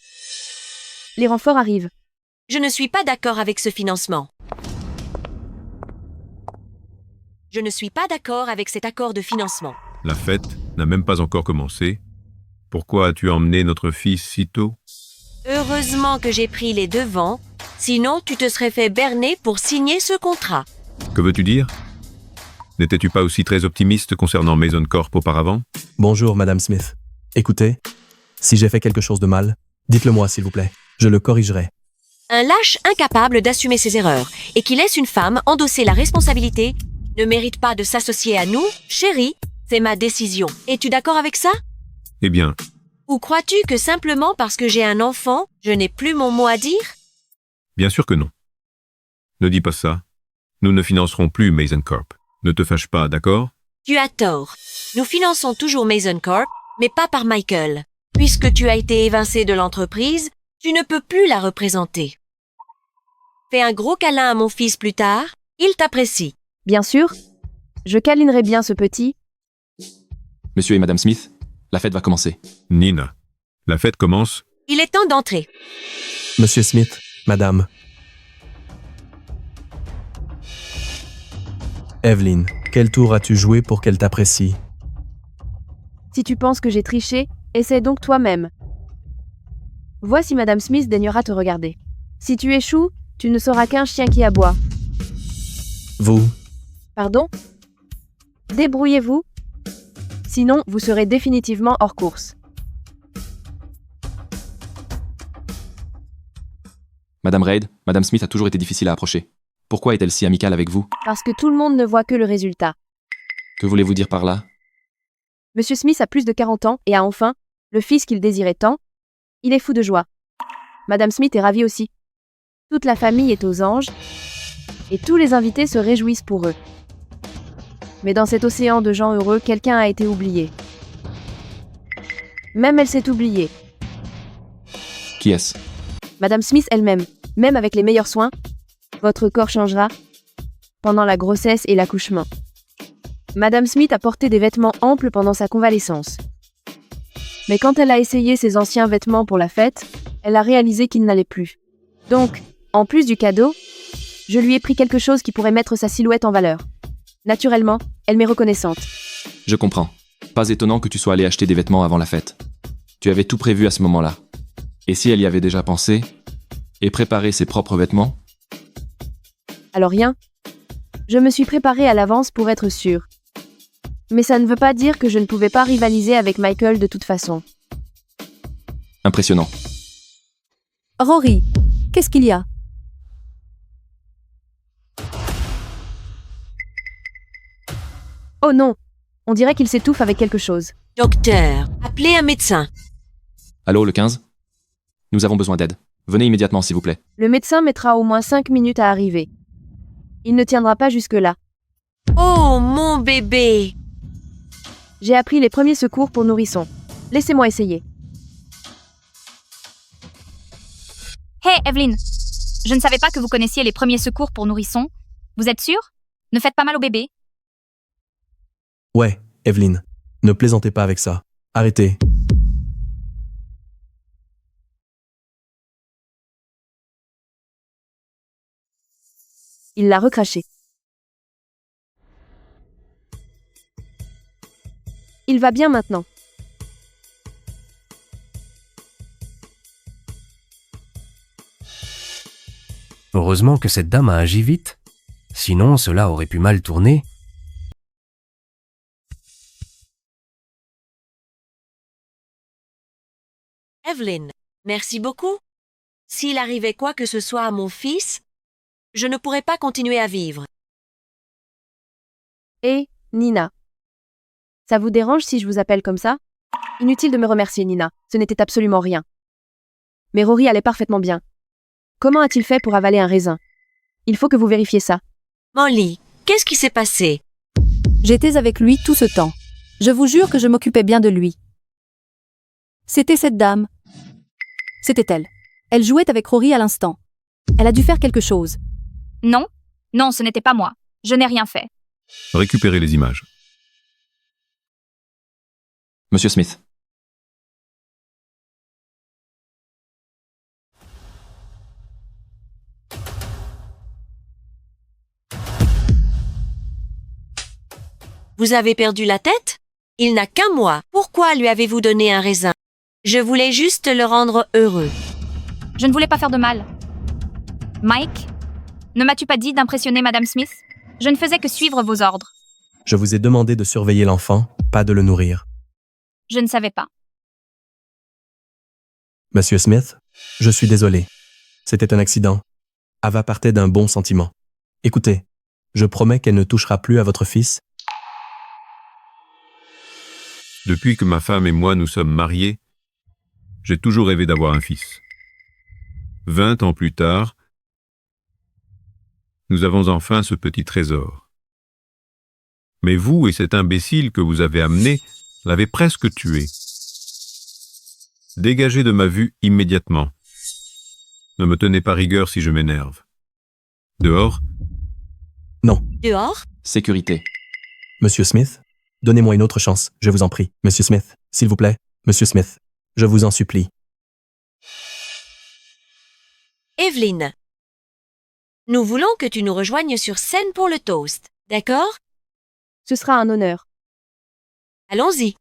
Speaker 1: Les renforts arrivent.
Speaker 11: Je ne suis pas d'accord avec ce financement. Je ne suis pas d'accord avec cet accord de financement.
Speaker 18: La fête n'a même pas encore commencé. Pourquoi as-tu emmené notre fils si tôt?
Speaker 11: Heureusement que j'ai pris les devants, sinon tu te serais fait berner pour signer ce contrat.
Speaker 18: Que veux-tu dire? N'étais-tu pas aussi très optimiste concernant Mason Corp auparavant?
Speaker 3: Bonjour, Madame Smith. Écoutez, si j'ai fait quelque chose de mal, dites-le-moi, s'il vous plaît. Je le corrigerai.
Speaker 11: Un lâche incapable d'assumer ses erreurs et qui laisse une femme endosser la responsabilité ne mérite pas de s'associer à nous, chérie. C'est ma décision. Es-tu d'accord avec ça?
Speaker 18: Eh bien,
Speaker 11: Ou crois-tu que simplement parce que j'ai un enfant, je n'ai plus mon mot à dire?
Speaker 18: bien sûr que non. Ne dis pas ça. Nous ne financerons plus Mason Corp. Ne te fâche pas, d'accord?
Speaker 11: Tu as tort. Nous finançons toujours Mason Corp, mais pas par Michael. Puisque tu as été évincé de l'entreprise, tu ne peux plus la représenter. Fais un gros câlin à mon fils plus tard, il t'apprécie.
Speaker 1: Bien sûr. Je câlinerai bien ce petit.
Speaker 4: Monsieur et Madame Smith, la fête va commencer.
Speaker 18: Nina, la fête commence.
Speaker 11: Il est temps d'entrer.
Speaker 3: Monsieur Smith, Madame. Evelyn, quel tour as-tu joué pour qu'elle t'apprécie?
Speaker 1: Si tu penses que j'ai triché, essaie donc toi-même. Vois si Madame Smith daignera te regarder. Si tu échoues, tu ne seras qu'un chien qui aboie.
Speaker 3: Vous?
Speaker 1: Pardon? Débrouillez-vous. Sinon, vous serez définitivement hors course.
Speaker 4: Madame Reid, Madame Smith a toujours été difficile à approcher. Pourquoi est-elle si amicale avec vous?
Speaker 1: Parce que tout le monde ne voit que le résultat.
Speaker 4: Que voulez-vous dire par là?
Speaker 1: Monsieur Smith a plus de 40 ans et a enfin le fils qu'il désirait tant. Il est fou de joie. Madame Smith est ravie aussi. Toute la famille est aux anges et tous les invités se réjouissent pour eux. Mais dans cet océan de gens heureux, quelqu'un a été oublié. Même elle s'est oubliée.
Speaker 4: Qui est-ce?
Speaker 1: Madame Smith elle-même, même avec les meilleurs soins, votre corps changera pendant la grossesse et l'accouchement. Madame Smith a porté des vêtements amples pendant sa convalescence. Mais quand elle a essayé ses anciens vêtements pour la fête, elle a réalisé qu'ils n'allaient plus. Donc, en plus du cadeau, je lui ai pris quelque chose qui pourrait mettre sa silhouette en valeur. Naturellement, elle m'est reconnaissante.
Speaker 4: Je comprends. Pas étonnant que tu sois allé acheter des vêtements avant la fête. Tu avais tout prévu à ce moment-là. Et si elle y avait déjà pensé et préparé ses propres vêtements?
Speaker 1: Alors rien. Je me suis préparée à l'avance pour être sûre. Mais ça ne veut pas dire que je ne pouvais pas rivaliser avec Michael de toute façon.
Speaker 4: Impressionnant.
Speaker 19: Rory, qu'est-ce qu'il y a?
Speaker 1: Oh non, on dirait qu'il s'étouffe avec quelque chose.
Speaker 11: Docteur, appelez un médecin.
Speaker 4: Allô, le 15? Nous avons besoin d'aide. Venez immédiatement, s'il vous plaît.
Speaker 1: Le médecin mettra au moins 5 minutes à arriver. Il ne tiendra pas jusque-là.
Speaker 11: Oh, mon bébé!
Speaker 1: J'ai appris les premiers secours pour nourrissons. Laissez-moi essayer.
Speaker 2: Hey, Evelyn! Je ne savais pas que vous connaissiez les premiers secours pour nourrissons. Vous êtes sûre? Ne faites pas mal au bébé.
Speaker 3: Ouais, Evelyn. Ne plaisantez pas avec ça. Arrêtez.
Speaker 1: Il l'a recraché. Il va bien maintenant.
Speaker 20: Heureusement que cette dame a agi vite. Sinon, cela aurait pu mal tourner.
Speaker 11: Evelyn, merci beaucoup. S'il arrivait quoi que ce soit à mon fils, je ne pourrais pas continuer à vivre.
Speaker 1: Et, Nina. Ça vous dérange si je vous appelle comme ça? Inutile de me remercier, Nina. Ce n'était absolument rien. Mais Rory allait parfaitement bien. Comment a-t-il fait pour avaler un raisin? Il faut que vous vérifiez ça.
Speaker 11: Molly, qu'est-ce qui s'est passé?
Speaker 19: J'étais avec lui tout ce temps. Je vous jure que je m'occupais bien de lui. C'était cette dame. C'était elle. Elle jouait avec Rory à l'instant. Elle a dû faire quelque chose.
Speaker 2: Non, non, ce n'était pas moi. Je n'ai rien fait.
Speaker 18: Récupérez les images.
Speaker 4: Monsieur Smith.
Speaker 11: Vous avez perdu la tête? Il n'a qu'un mois. Pourquoi lui avez-vous donné un raisin? Je voulais juste le rendre heureux.
Speaker 2: Je ne voulais pas faire de mal. Mike, ne m'as-tu pas dit d'impressionner Madame Smith? Je ne faisais que suivre vos ordres.
Speaker 3: Je vous ai demandé de surveiller l'enfant, pas de le nourrir.
Speaker 2: Je ne savais pas.
Speaker 3: Monsieur Smith, je suis désolé. C'était un accident. Ava partait d'un bon sentiment. Écoutez, je promets qu'elle ne touchera plus à votre fils.
Speaker 18: Depuis que ma femme et moi nous sommes mariés, j'ai toujours rêvé d'avoir un fils. 20 ans plus tard, nous avons enfin ce petit trésor. Mais vous et cet imbécile que vous avez amené l'avez presque tué. Dégagez de ma vue immédiatement. Ne me tenez pas rigueur si je m'énerve. Dehors?
Speaker 3: Non.
Speaker 11: Dehors?
Speaker 4: Sécurité.
Speaker 3: Monsieur Smith, donnez-moi une autre chance, je vous en prie. Monsieur Smith, s'il vous plaît. Monsieur Smith, je vous en supplie.
Speaker 11: Evelyn, nous voulons que tu nous rejoignes sur scène pour le toast, d'accord?
Speaker 1: Ce sera un honneur.
Speaker 11: Allons-y.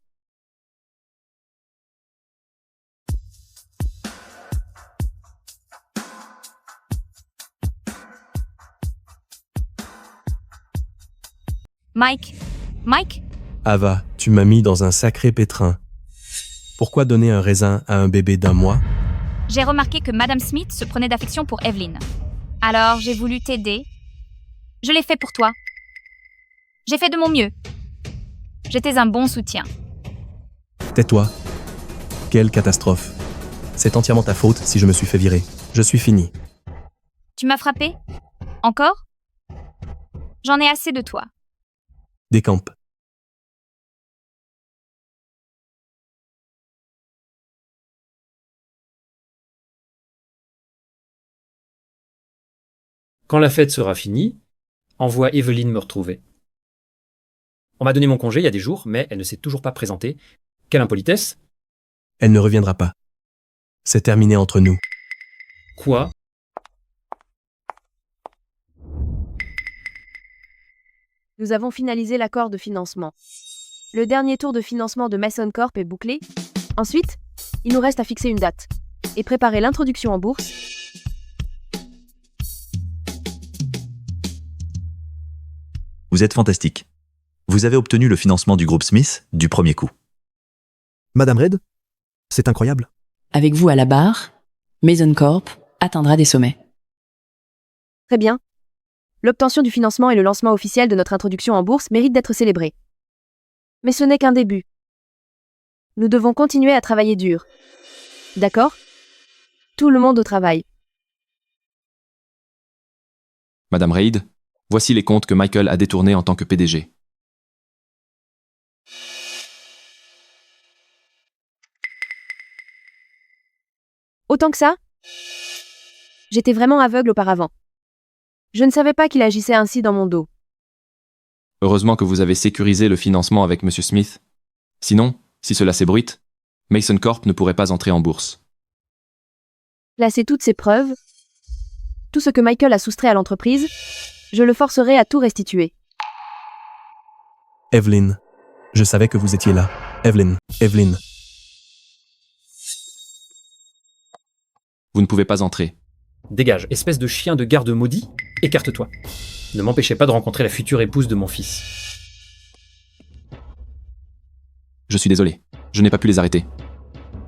Speaker 2: Mike,
Speaker 3: Ava, tu m'as mis dans un sacré pétrin. Pourquoi donner un raisin à un bébé d'1 mois?
Speaker 2: j'ai remarqué que Madame Smith se prenait d'affection pour Evelyn. Alors, j'ai voulu t'aider. Je l'ai fait pour toi. J'ai fait de mon mieux. J'étais un bon soutien.
Speaker 3: Tais-toi. Quelle catastrophe. C'est entièrement ta faute si je me suis fait virer. Je suis fini.
Speaker 2: Tu m'as frappé? Encore? J'en ai assez de toi.
Speaker 3: Décampe.
Speaker 13: Quand la fête sera finie, envoie Evelyn me retrouver. On m'a donné mon congé il y a des jours, mais elle ne s'est toujours pas présentée. Quelle impolitesse!
Speaker 3: Elle ne reviendra pas. C'est terminé entre nous.
Speaker 13: Quoi?
Speaker 1: Nous avons finalisé l'accord de financement. Le dernier tour de financement de Mason Corp est bouclé. Ensuite, il nous reste à fixer une date et préparer l'introduction en bourse.
Speaker 14: Vous êtes fantastique. Vous avez obtenu le financement du groupe Smith du premier coup.
Speaker 15: Madame Reid, c'est incroyable.
Speaker 16: Avec vous à la barre, Mason Corp atteindra des sommets.
Speaker 1: Très bien. L'obtention du financement et le lancement officiel de notre introduction en bourse méritent d'être célébrés. Mais ce n'est qu'un début. Nous devons continuer à travailler dur. D'accord? Tout le monde au travail.
Speaker 4: Madame Reid, voici les comptes que Michael a détournés en tant que PDG.
Speaker 1: Autant que ça? J'étais vraiment aveugle auparavant. Je ne savais pas qu'il agissait ainsi dans mon dos.
Speaker 4: Heureusement que vous avez sécurisé le financement avec M. Smith. Sinon, si cela s'ébruite, Mason Corp ne pourrait pas entrer en bourse.
Speaker 1: Placer toutes ces preuves, tout ce que Michael a soustrait à l'entreprise, je le forcerai à tout restituer.
Speaker 3: Evelyn, je savais que vous étiez là. Evelyn.
Speaker 4: Vous ne pouvez pas entrer.
Speaker 13: Dégage, espèce de chien de garde maudit, écarte-toi. Ne m'empêchez pas de rencontrer la future épouse de mon fils.
Speaker 4: Je suis désolé, je n'ai pas pu les arrêter.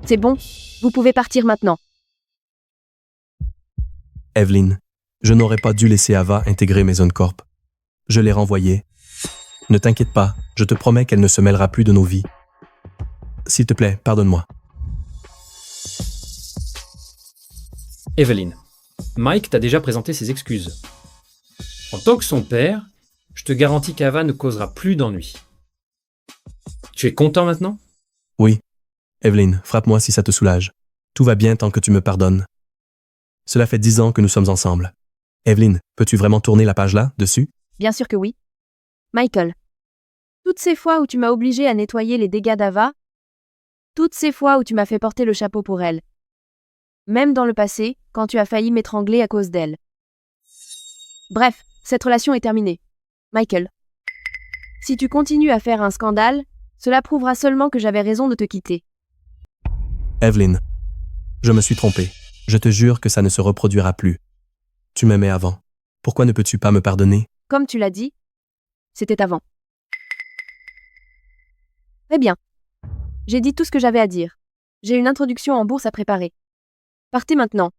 Speaker 1: C'est bon, vous pouvez partir maintenant.
Speaker 3: Evelyn, je n'aurais pas dû laisser Ava intégrer Mason Corp. Je l'ai renvoyée. Ne t'inquiète pas, je te promets qu'elle ne se mêlera plus de nos vies. S'il te plaît, pardonne-moi.
Speaker 13: Evelyn, Mike t'a déjà présenté ses excuses. En tant que son père, je te garantis qu'Ava ne causera plus d'ennuis. Tu es content maintenant?
Speaker 3: Oui. Evelyn, frappe-moi si ça te soulage. Tout va bien tant que tu me pardonnes. Cela fait 10 ans que nous sommes ensemble. Evelyn, peux-tu vraiment tourner la page là, dessus?
Speaker 1: Bien sûr que oui. Michael, toutes ces fois où tu m'as obligé à nettoyer les dégâts d'Ava, toutes ces fois où tu m'as fait porter le chapeau pour elle, même dans le passé, quand tu as failli m'étrangler à cause d'elle. Bref, cette relation est terminée. Michael, si tu continues à faire un scandale, cela prouvera seulement que j'avais raison de te quitter.
Speaker 3: Evelyn, je me suis trompé. Je te jure que ça ne se reproduira plus. Tu m'aimais avant. Pourquoi ne peux-tu pas me pardonner?
Speaker 1: Comme tu l'as dit, c'était avant. Très bien. J'ai dit tout ce que j'avais à dire. J'ai une introduction en bourse à préparer. Partez maintenant.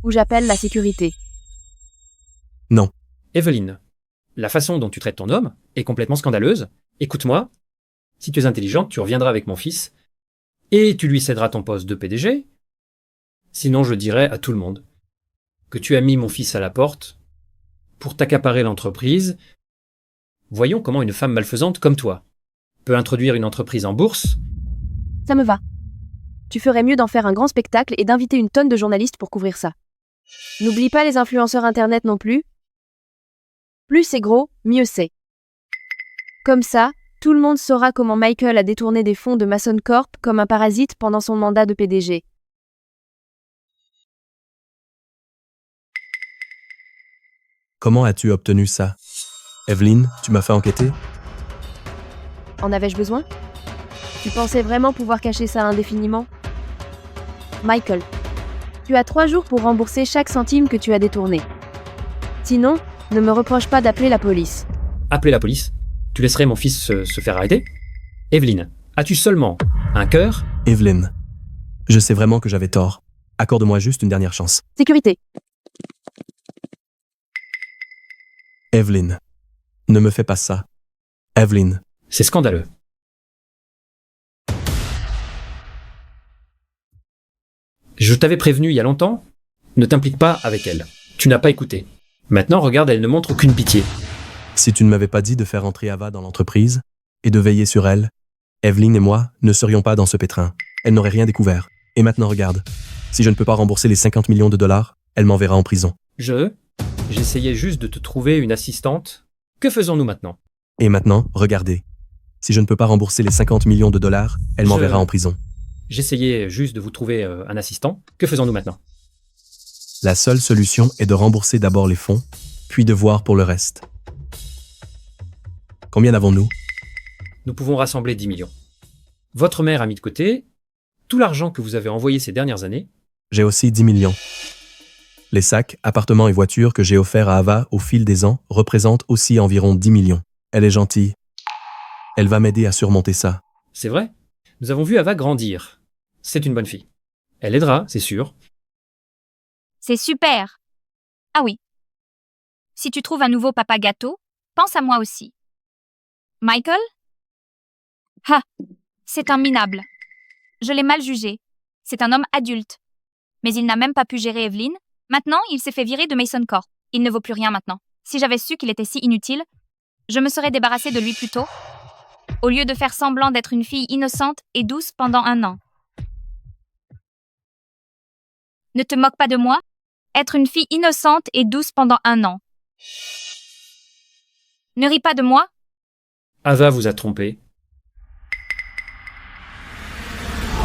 Speaker 1: Ou j'appelle la sécurité.
Speaker 3: Non.
Speaker 13: Evelyn, la façon dont tu traites ton homme est complètement scandaleuse. Écoute-moi, si tu es intelligente, tu reviendras avec mon fils et tu lui céderas ton poste de PDG. Sinon, je dirai à tout le monde que tu as mis mon fils à la porte pour t'accaparer l'entreprise. Voyons comment une femme malfaisante comme toi peut introduire une entreprise en bourse.
Speaker 1: Ça me va. Tu ferais mieux d'en faire un grand spectacle et d'inviter une tonne de journalistes pour couvrir ça. N'oublie pas les influenceurs internet non plus. Plus c'est gros, mieux c'est. Comme ça, tout le monde saura comment Michael a détourné des fonds de Mason Corp comme un parasite pendant son mandat de PDG.
Speaker 3: Comment as-tu obtenu ça? Evelyn, tu m'as fait enquêter?
Speaker 1: En avais-je besoin? Tu pensais vraiment pouvoir cacher ça indéfiniment? Michael, tu as 3 jours pour rembourser chaque centime que tu as détourné. Sinon, ne me reproche pas d'appeler la police.
Speaker 13: Appeler la police? Tu laisserais mon fils se faire arrêter? Evelyn, as-tu seulement un cœur?
Speaker 3: Evelyn, je sais vraiment que j'avais tort. Accorde-moi juste une dernière chance.
Speaker 1: Sécurité.
Speaker 3: Evelyn, ne me fais pas ça. Evelyn.
Speaker 13: C'est scandaleux. Je t'avais prévenu il y a longtemps, ne t'implique pas avec elle. Tu n'as pas écouté. Maintenant, regarde, elle ne montre aucune pitié.
Speaker 3: Si tu ne m'avais pas dit de faire entrer Ava dans l'entreprise et de veiller sur elle, Evelyn et moi ne serions pas dans ce pétrin. Elle n'aurait rien découvert. Et maintenant, regarde. Si je ne peux pas rembourser les 50 millions de dollars, elle m'enverra en prison.
Speaker 13: J'essayais juste de te trouver une assistante. Que faisons-nous maintenant?
Speaker 3: Et maintenant, regardez. Si je ne peux pas rembourser les 50 millions de dollars, elle m'enverra en prison.
Speaker 13: J'essayais juste de vous trouver un assistant. Que faisons-nous maintenant?
Speaker 3: La seule solution est de rembourser d'abord les fonds, puis de voir pour le reste. Combien avons-nous?
Speaker 13: Nous pouvons rassembler 10 millions. Votre mère a mis de côté tout l'argent que vous avez envoyé ces dernières années.
Speaker 3: J'ai aussi 10 millions. Les sacs, appartements et voitures que j'ai offerts à Ava au fil des ans représentent aussi environ 10 millions. Elle est gentille. Elle va m'aider à surmonter ça.
Speaker 13: C'est vrai. Nous avons vu Ava grandir. C'est une bonne fille. Elle aidera, c'est sûr.
Speaker 2: C'est super. Ah oui. Si tu trouves un nouveau papa gâteau, pense à moi aussi. Michael? Ah, c'est un minable. Je l'ai mal jugé. C'est un homme adulte. Mais il n'a même pas pu gérer Evelyn. Maintenant, il s'est fait virer de Mason Corp. Il ne vaut plus rien maintenant. Si j'avais su qu'il était si inutile, je me serais débarrassée de lui plus tôt, au lieu de faire semblant d'être une fille innocente et douce pendant 1 an. Ne te moque pas de moi. Être une fille innocente et douce pendant 1 an. Ne ris pas de moi.
Speaker 13: Ava vous a trompé.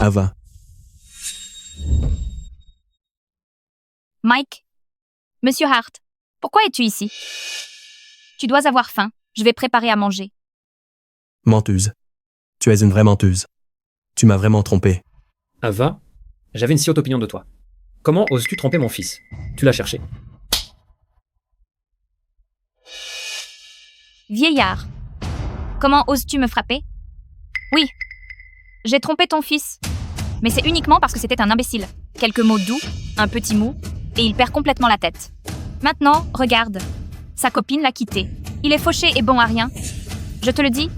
Speaker 3: Ava.
Speaker 2: Mike. Monsieur Hart, pourquoi es-tu ici? Tu dois avoir faim. Je vais préparer à manger.
Speaker 3: Menteuse. Tu es une vraie menteuse. Tu m'as vraiment trompé.
Speaker 13: Ava, j'avais une si haute opinion de toi. Comment oses-tu tromper mon fils? Tu l'as cherché.
Speaker 2: Vieillard. Comment oses-tu me frapper? Oui, j'ai trompé ton fils. Mais c'est uniquement parce que c'était un imbécile. Quelques mots doux, un petit mou, et il perd complètement la tête. Maintenant, regarde. Sa copine l'a quitté. Il est fauché et bon à rien. Je te le dis,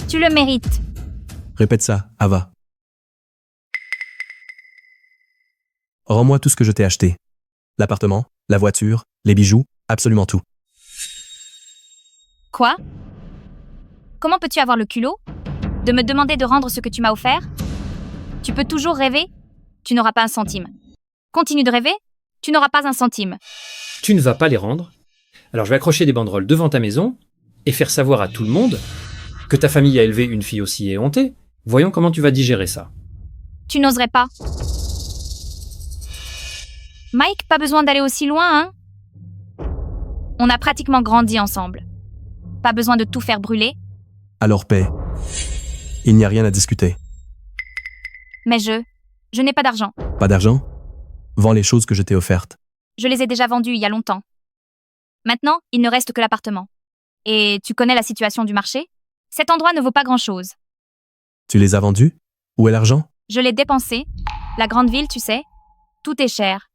Speaker 2: tu le mérites.
Speaker 3: Répète ça, Ava. Rends-moi tout ce que je t'ai acheté. L'appartement, la voiture, les bijoux, absolument tout.
Speaker 2: Quoi? Comment peux-tu avoir le culot de me demander de rendre ce que tu m'as offert? Tu peux toujours rêver, tu n'auras pas un centime. Continue de rêver, tu n'auras pas un centime.
Speaker 13: Tu ne vas pas les rendre. Alors je vais accrocher des banderoles devant ta maison et faire savoir à tout le monde que ta famille a élevé une fille aussi éhontée. Voyons comment tu vas digérer ça.
Speaker 2: Tu n'oserais pas. Mike, pas besoin d'aller aussi loin, hein? On a pratiquement grandi ensemble. Pas besoin de tout faire brûler.
Speaker 3: Alors paix. Il n'y a rien à discuter.
Speaker 2: Mais je n'ai pas d'argent.
Speaker 3: Pas d'argent? Vends les choses que je t'ai offertes.
Speaker 2: Je les ai déjà vendues il y a longtemps. Maintenant, il ne reste que l'appartement. Et tu connais la situation du marché? Cet endroit ne vaut pas grand-chose.
Speaker 3: Tu les as vendus? Où est l'argent?
Speaker 2: Je l'ai dépensé. La grande ville, tu sais, tout est cher.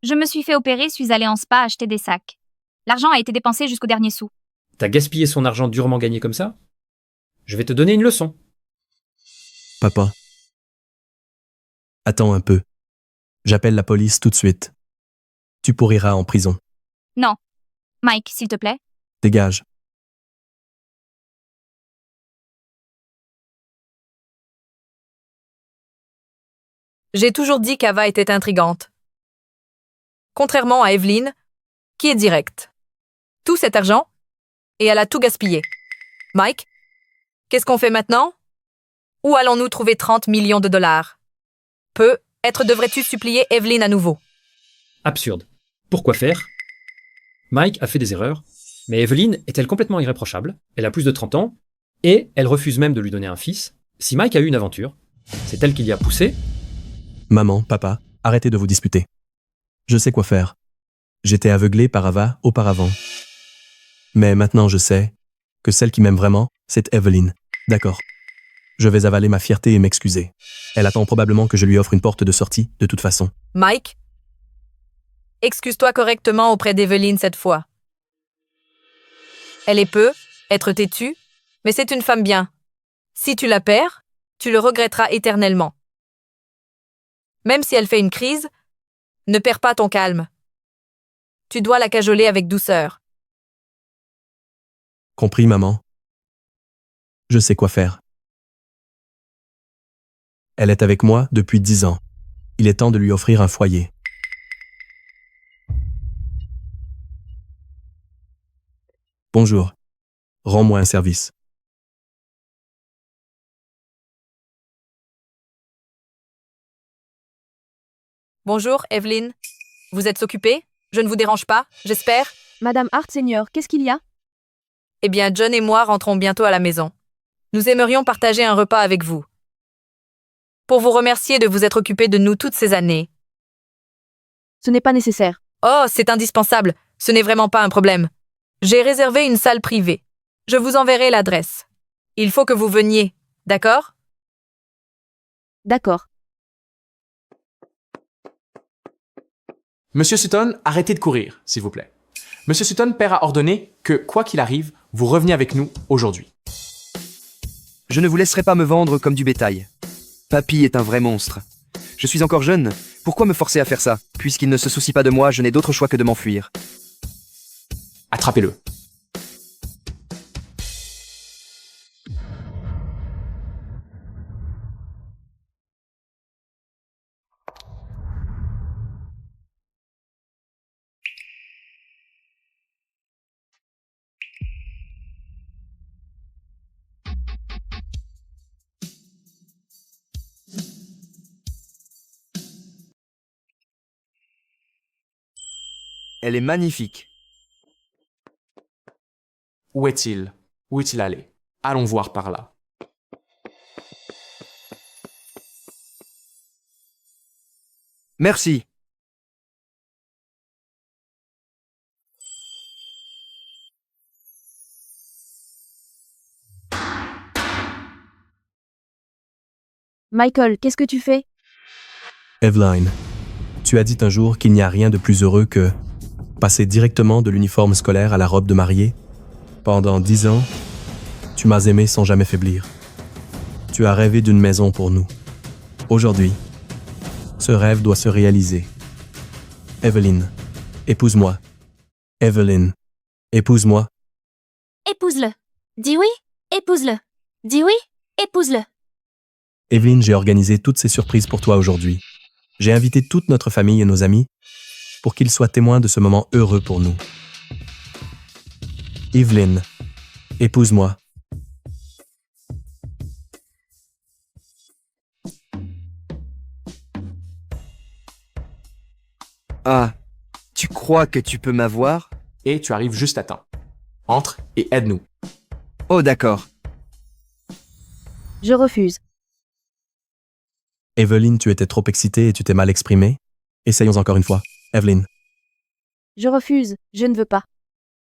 Speaker 2: Je me suis fait opérer, suis allée en spa acheter des sacs. L'argent a été dépensé jusqu'au dernier sou.
Speaker 13: T'as gaspillé son argent durement gagné comme ça? Je vais te donner une leçon.
Speaker 3: Papa. Attends un peu. J'appelle la police tout de suite. Tu pourriras en prison.
Speaker 2: Non. Mike, s'il te plaît.
Speaker 3: Dégage.
Speaker 12: J'ai toujours dit qu'Ava était intrigante. Contrairement à Evelyn, qui est directe. Tout cet argent, et elle a tout gaspillé. Mike, qu'est-ce qu'on fait maintenant? Où allons-nous trouver 30 millions de dollars? Peut-être devrais-tu supplier Evelyn à nouveau?
Speaker 13: Absurde. Pourquoi faire? Mike a fait des erreurs, mais Evelyn est-elle complètement irréprochable? Elle a plus de 30 ans, et elle refuse même de lui donner un fils. Si Mike a eu une aventure, c'est elle qui l'y a poussé.
Speaker 3: Maman, papa, arrêtez de vous disputer. Je sais quoi faire. J'étais aveuglé par Ava auparavant. Mais maintenant je sais que celle qui m'aime vraiment, c'est Evelyn. D'accord. Je vais avaler ma fierté et m'excuser. Elle attend probablement que je lui offre une porte de sortie, de toute façon.
Speaker 12: Mike, excuse-toi correctement auprès d'Evelyn cette fois. Elle est être têtue, mais c'est une femme bien. Si tu la perds, tu le regretteras éternellement. Même si elle fait une crise, ne perds pas ton calme. Tu dois la cajoler avec douceur.
Speaker 3: Compris, maman? Je sais quoi faire. Elle est avec moi depuis 10 ans. Il est temps de lui offrir un foyer. Bonjour. Rends-moi un service.
Speaker 12: Bonjour, Evelyn. Vous êtes occupée? Je ne vous dérange pas, j'espère?
Speaker 1: Madame Hart, Seigneur, qu'est-ce qu'il y a?
Speaker 12: Eh bien, John et moi rentrons bientôt à la maison. Nous aimerions partager un repas avec vous. Pour vous remercier de vous être occupé de nous toutes ces années.
Speaker 1: Ce n'est pas nécessaire.
Speaker 12: Oh, c'est indispensable. Ce n'est vraiment pas un problème. J'ai réservé une salle privée. Je vous enverrai l'adresse. Il faut que vous veniez, d'accord?
Speaker 1: D'accord.
Speaker 21: Monsieur Sutton, arrêtez de courir, s'il vous plaît. Monsieur Sutton, père a ordonné que, quoi qu'il arrive, vous reveniez avec nous aujourd'hui.
Speaker 22: Je ne vous laisserai pas me vendre comme du bétail. Papy est un vrai monstre. Je suis encore jeune, pourquoi me forcer à faire ça? Puisqu'il ne se soucie pas de moi, je n'ai d'autre choix que de m'enfuir.
Speaker 21: Attrapez-le.
Speaker 22: Elle est magnifique.
Speaker 21: Où est-il? Où est-il allé? Allons voir par là.
Speaker 22: Merci.
Speaker 1: Michael, qu'est-ce que tu fais?
Speaker 3: Evelyn, tu as dit un jour qu'il n'y a rien de plus heureux que passer directement de l'uniforme scolaire à la robe de mariée. Pendant 10 ans, tu m'as aimé sans jamais faiblir. Tu as rêvé d'une maison pour nous. Aujourd'hui, ce rêve doit se réaliser. Evelyn, épouse-moi. Evelyn, épouse-moi.
Speaker 2: Épouse-le. Dis oui, épouse-le. Dis oui, épouse-le.
Speaker 3: Evelyn, j'ai organisé toutes ces surprises pour toi aujourd'hui. J'ai invité toute notre famille et nos amis pour qu'ils soient témoins de ce moment heureux pour nous. Evelyn, épouse-moi.
Speaker 22: Ah, tu crois que tu peux m'avoir?
Speaker 21: Et tu arrives juste à temps. Entre et aide-nous.
Speaker 22: Oh, d'accord.
Speaker 1: Je refuse.
Speaker 3: Evelyn, tu étais trop excitée et tu t'es mal exprimée. Essayons encore une fois. Evelyn.
Speaker 1: Je refuse, je ne veux pas.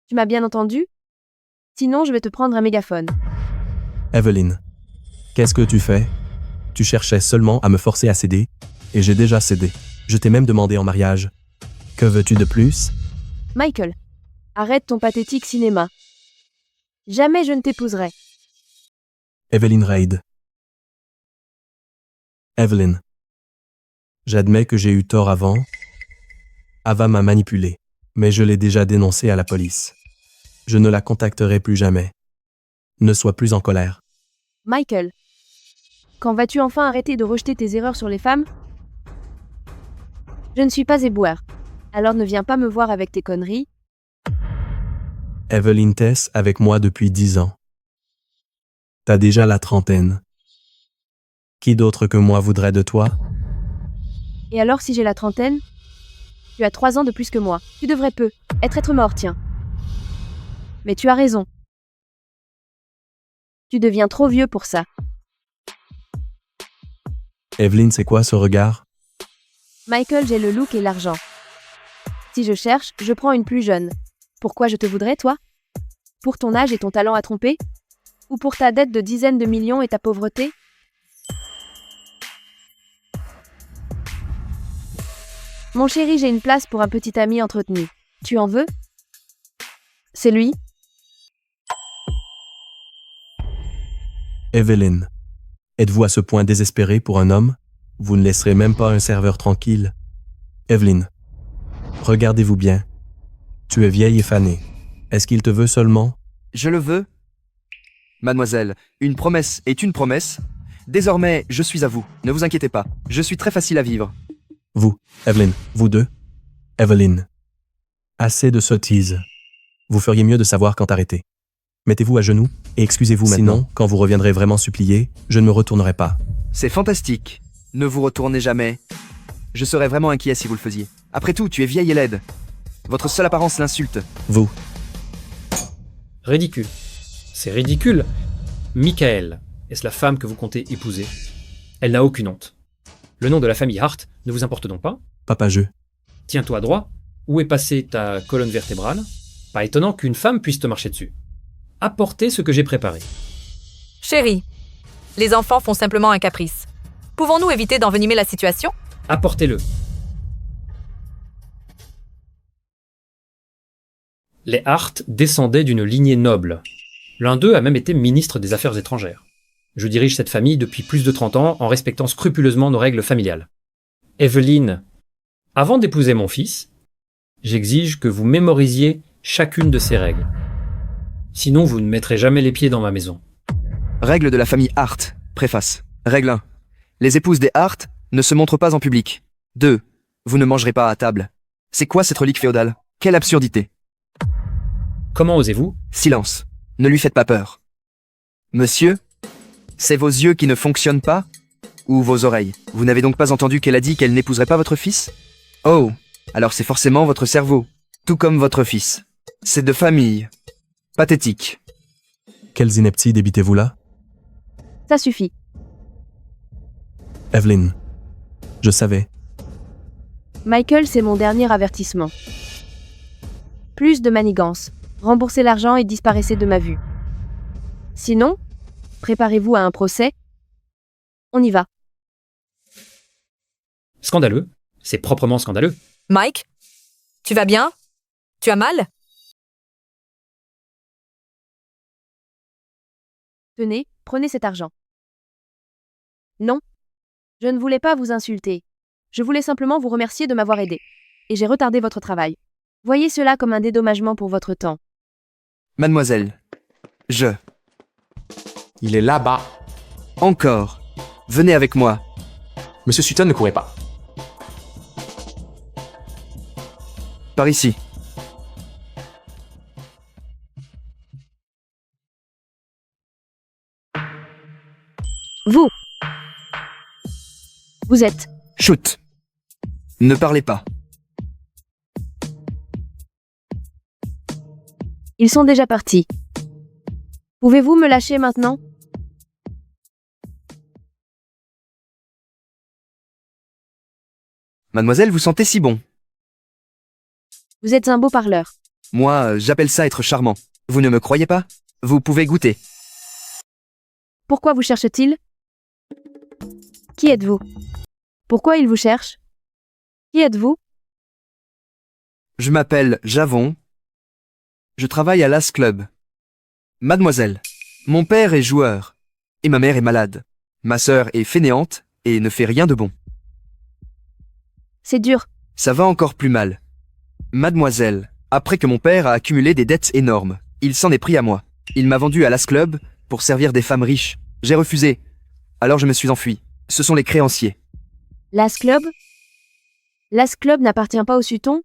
Speaker 1: Tu m'as bien entendu? Sinon, je vais te prendre un mégaphone.
Speaker 3: Evelyn, qu'est-ce que tu fais? Tu cherchais seulement à me forcer à céder, et j'ai déjà cédé. Je t'ai même demandé en mariage. Que veux-tu de plus?
Speaker 1: Michael, arrête ton pathétique cinéma. Jamais je ne t'épouserai.
Speaker 3: Evelyn Reid. Evelyn. J'admets que j'ai eu tort avant. Ava m'a manipulé, mais je l'ai déjà dénoncé à la police. Je ne la contacterai plus jamais. Ne sois plus en colère.
Speaker 1: Michael, quand vas-tu enfin arrêter de rejeter tes erreurs sur les femmes? Je ne suis pas éboueur. Alors ne viens pas me voir avec tes conneries.
Speaker 3: Evelyn Tess avec moi depuis 10 ans. T'as déjà la trentaine. Qui d'autre que moi voudrait de toi?
Speaker 1: Et alors si j'ai la trentaine? Tu as 3 ans de plus que moi. Tu devrais peu. Être mort, tiens. Mais tu as raison. Tu deviens trop vieux pour ça.
Speaker 3: Evelyn, c'est quoi ce regard?
Speaker 1: Michael, j'ai le look et l'argent. Si je cherche, je prends une plus jeune. Pourquoi je te voudrais, toi? Pour ton âge et ton talent à tromper? Ou pour ta dette de dizaines de millions et ta pauvreté? Mon chéri, j'ai une place pour un petit ami entretenu. Tu en veux? C'est lui?
Speaker 3: Evelyn, êtes-vous à ce point désespéré pour un homme? Vous ne laisserez même pas un serveur tranquille. Evelyn, regardez-vous bien. Tu es vieille et fanée. Est-ce qu'il te veut seulement?
Speaker 22: Je le veux. Mademoiselle, une promesse est une promesse. Désormais, je suis à vous. Ne vous inquiétez pas. Je suis très facile à vivre.
Speaker 3: Vous, Evelyn, vous deux. Evelyn. Assez de sottises. Vous feriez mieux de savoir quand arrêter. Mettez-vous à genoux et excusez-vous maintenant. Sinon, quand vous reviendrez vraiment supplier, je ne me retournerai pas.
Speaker 22: C'est fantastique. Ne vous retournez jamais. Je serais vraiment inquiet si vous le faisiez. Après tout, tu es vieille et laide. Votre seule apparence l'insulte.
Speaker 3: Vous.
Speaker 13: Ridicule. C'est ridicule. Michael, est-ce la femme que vous comptez épouser? Elle n'a aucune honte. Le nom de la famille Hart ne vous importe donc pas?
Speaker 3: Papa, je.
Speaker 13: Tiens-toi droit. Où est passée ta colonne vertébrale? Pas étonnant qu'une femme puisse te marcher dessus. Apportez ce que j'ai préparé.
Speaker 12: Chérie, les enfants font simplement un caprice. Pouvons-nous éviter d'envenimer la situation?
Speaker 13: Apportez-le. Les Hart descendaient d'une lignée noble. L'un d'eux a même été ministre des Affaires étrangères. Je dirige cette famille depuis plus de 30 ans en respectant scrupuleusement nos règles familiales. Evelyn, avant d'épouser mon fils, j'exige que vous mémorisiez chacune de ces règles. Sinon, vous ne mettrez jamais les pieds dans ma maison.
Speaker 22: Règle de la famille Hart. Préface. Règle 1. Les épouses des Hart ne se montrent pas en public. 2. Vous ne mangerez pas à table. C'est quoi cette relique féodale? Quelle absurdité!
Speaker 13: Comment osez-vous?
Speaker 22: Silence. Ne lui faites pas peur. Monsieur, c'est vos yeux qui ne fonctionnent pas? Ou vos oreilles? Vous n'avez donc pas entendu qu'elle a dit qu'elle n'épouserait pas votre fils? Oh, alors c'est forcément votre cerveau. Tout comme votre fils. C'est de famille. Pathétique.
Speaker 3: Quelles inepties débitez-vous là?
Speaker 1: Ça suffit.
Speaker 3: Evelyn. Je savais.
Speaker 1: Michael, c'est mon dernier avertissement. Plus de manigance. Remboursez l'argent et disparaissez de ma vue. Sinon, préparez-vous à un procès. On y va.
Speaker 13: Scandaleux. C'est proprement scandaleux.
Speaker 12: Mike, tu vas bien? Tu as mal?
Speaker 1: Tenez, prenez cet argent. Non. Je ne voulais pas vous insulter. Je voulais simplement vous remercier de m'avoir aidé. Et j'ai retardé votre travail. Voyez cela comme un dédommagement pour votre temps.
Speaker 22: Mademoiselle,
Speaker 21: Il est là-bas.
Speaker 22: Encore. Venez avec moi.
Speaker 21: Monsieur Sutton, ne courez pas.
Speaker 22: Par ici.
Speaker 1: Vous. Vous êtes.
Speaker 22: Chut. Ne parlez pas.
Speaker 1: Ils sont déjà partis. Pouvez-vous me lâcher maintenant?
Speaker 22: Mademoiselle, vous sentez si bon.
Speaker 1: Vous êtes un beau parleur.
Speaker 22: Moi, j'appelle ça être charmant. Vous ne me croyez pas? Vous pouvez goûter.
Speaker 1: Pourquoi vous cherche-t-il? Qui êtes-vous? Pourquoi il vous cherche? Qui êtes-vous?
Speaker 22: Je m'appelle Javon. Je travaille à l'As Club. Mademoiselle, mon père est joueur. Et ma mère est malade. Ma sœur est fainéante et ne fait rien de bon.
Speaker 1: C'est dur.
Speaker 22: Ça va encore plus mal. Mademoiselle, après que mon père a accumulé des dettes énormes, il s'en est pris à moi. Il m'a vendu à l'As Club pour servir des femmes riches. J'ai refusé. Alors je me suis enfui. Ce sont les créanciers.
Speaker 1: L'As Club? L'As Club n'appartient pas au Sutton?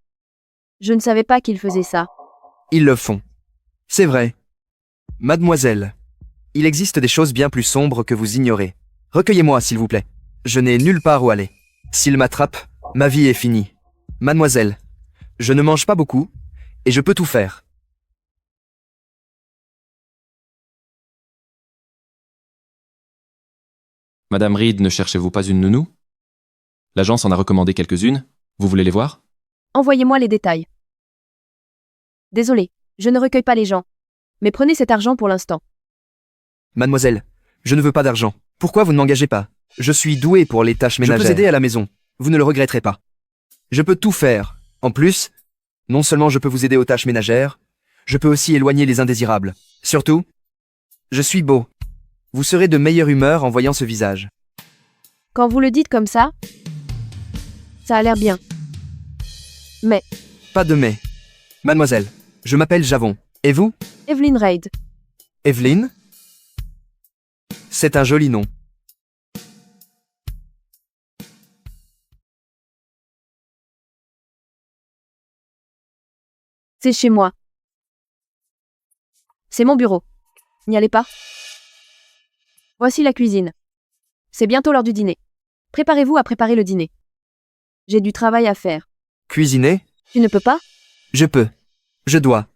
Speaker 1: Je ne savais pas qu'ils faisaient ça.
Speaker 22: Ils le font. C'est vrai. Mademoiselle, il existe des choses bien plus sombres que vous ignorez. Recueillez-moi, s'il vous plaît. Je n'ai nulle part où aller. S'il m'attrape, ma vie est finie. Mademoiselle, je ne mange pas beaucoup, et je peux tout faire.
Speaker 4: Madame Reed, ne cherchez-vous pas une nounou? L'agence en a recommandé quelques-unes. Vous voulez les voir?
Speaker 1: Envoyez-moi les détails. Désolé, je ne recueille pas les gens. Mais prenez cet argent pour l'instant.
Speaker 22: Mademoiselle, je ne veux pas d'argent. Pourquoi vous ne m'engagez pas? Je suis doué pour les tâches ménagères. Je peux aider à la maison. Vous ne le regretterez pas. Je peux tout faire. En plus, non seulement je peux vous aider aux tâches ménagères, je peux aussi éloigner les indésirables. Surtout, je suis beau. Vous serez de meilleure humeur en voyant ce visage.
Speaker 1: Quand vous le dites comme ça a l'air bien. Mais...
Speaker 22: Pas de mais. Mademoiselle, je m'appelle Javon. Et vous?
Speaker 1: Evelyn Reid.
Speaker 22: Evelyn? C'est un joli nom.
Speaker 1: C'est chez moi. C'est mon bureau. N'y allez pas? Voici la cuisine. C'est bientôt l'heure du dîner. Préparez-vous à préparer le dîner. J'ai du travail à faire.
Speaker 22: Cuisiner?
Speaker 1: Tu ne peux pas?
Speaker 22: Je peux. Je dois.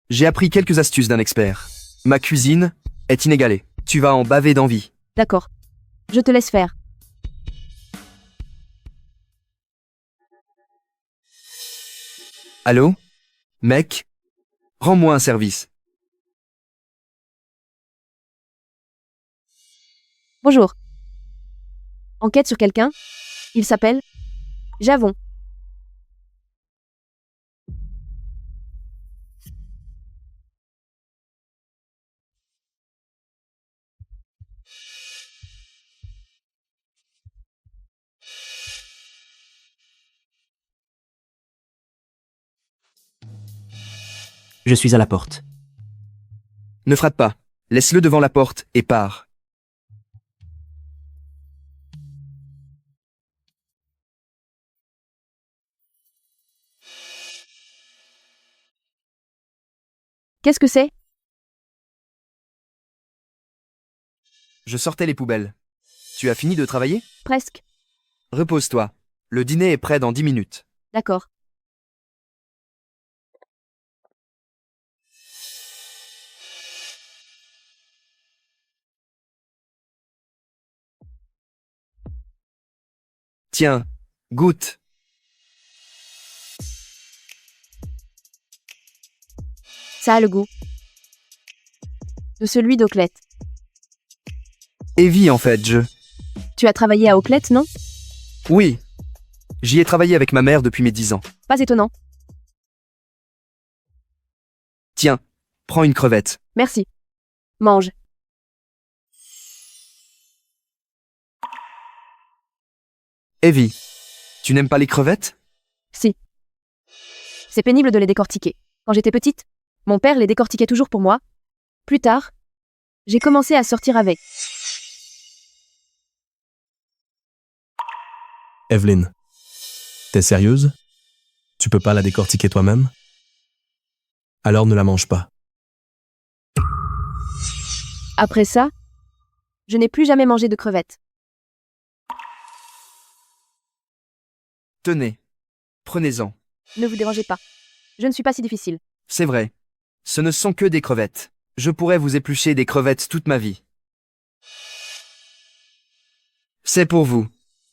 Speaker 22: J'ai appris quelques astuces d'un expert. Ma cuisine est inégalée. Tu vas en baver d'envie.
Speaker 1: D'accord. Je te laisse faire.
Speaker 22: Allô? Mec? Rends-moi un service.
Speaker 1: Bonjour. Enquête sur quelqu'un? Il s'appelle Javon.
Speaker 6: Je suis à la porte.
Speaker 22: Ne frappe pas. Laisse-le devant la porte et pars.
Speaker 1: Qu'est-ce que c'est?
Speaker 22: Je sortais les poubelles. Tu as fini de travailler?
Speaker 1: Presque.
Speaker 22: Repose-toi. Le dîner est prêt dans 10 minutes.
Speaker 1: D'accord.
Speaker 22: Tiens, goûte.
Speaker 1: Ça a le goût. De celui d'Auclette.
Speaker 22: Evie en fait,
Speaker 1: Tu as travaillé à Auclette, non?
Speaker 22: Oui. J'y ai travaillé avec ma mère depuis mes 10 ans.
Speaker 1: Pas étonnant.
Speaker 22: Tiens, prends une crevette.
Speaker 1: Merci. Mange.
Speaker 22: Evie, tu n'aimes pas les crevettes?
Speaker 1: Si. C'est pénible de les décortiquer. Quand j'étais petite, mon père les décortiquait toujours pour moi. Plus tard, j'ai commencé à sortir avec.
Speaker 3: Evelyn, t'es sérieuse? Tu peux pas la décortiquer toi-même? Alors ne la mange pas.
Speaker 1: Après ça, je n'ai plus jamais mangé de crevettes.
Speaker 22: Tenez. Prenez-en.
Speaker 1: Ne vous dérangez pas. Je ne suis pas si difficile.
Speaker 22: C'est vrai. Ce ne sont que des crevettes. Je pourrais vous éplucher des crevettes toute ma vie. C'est pour vous.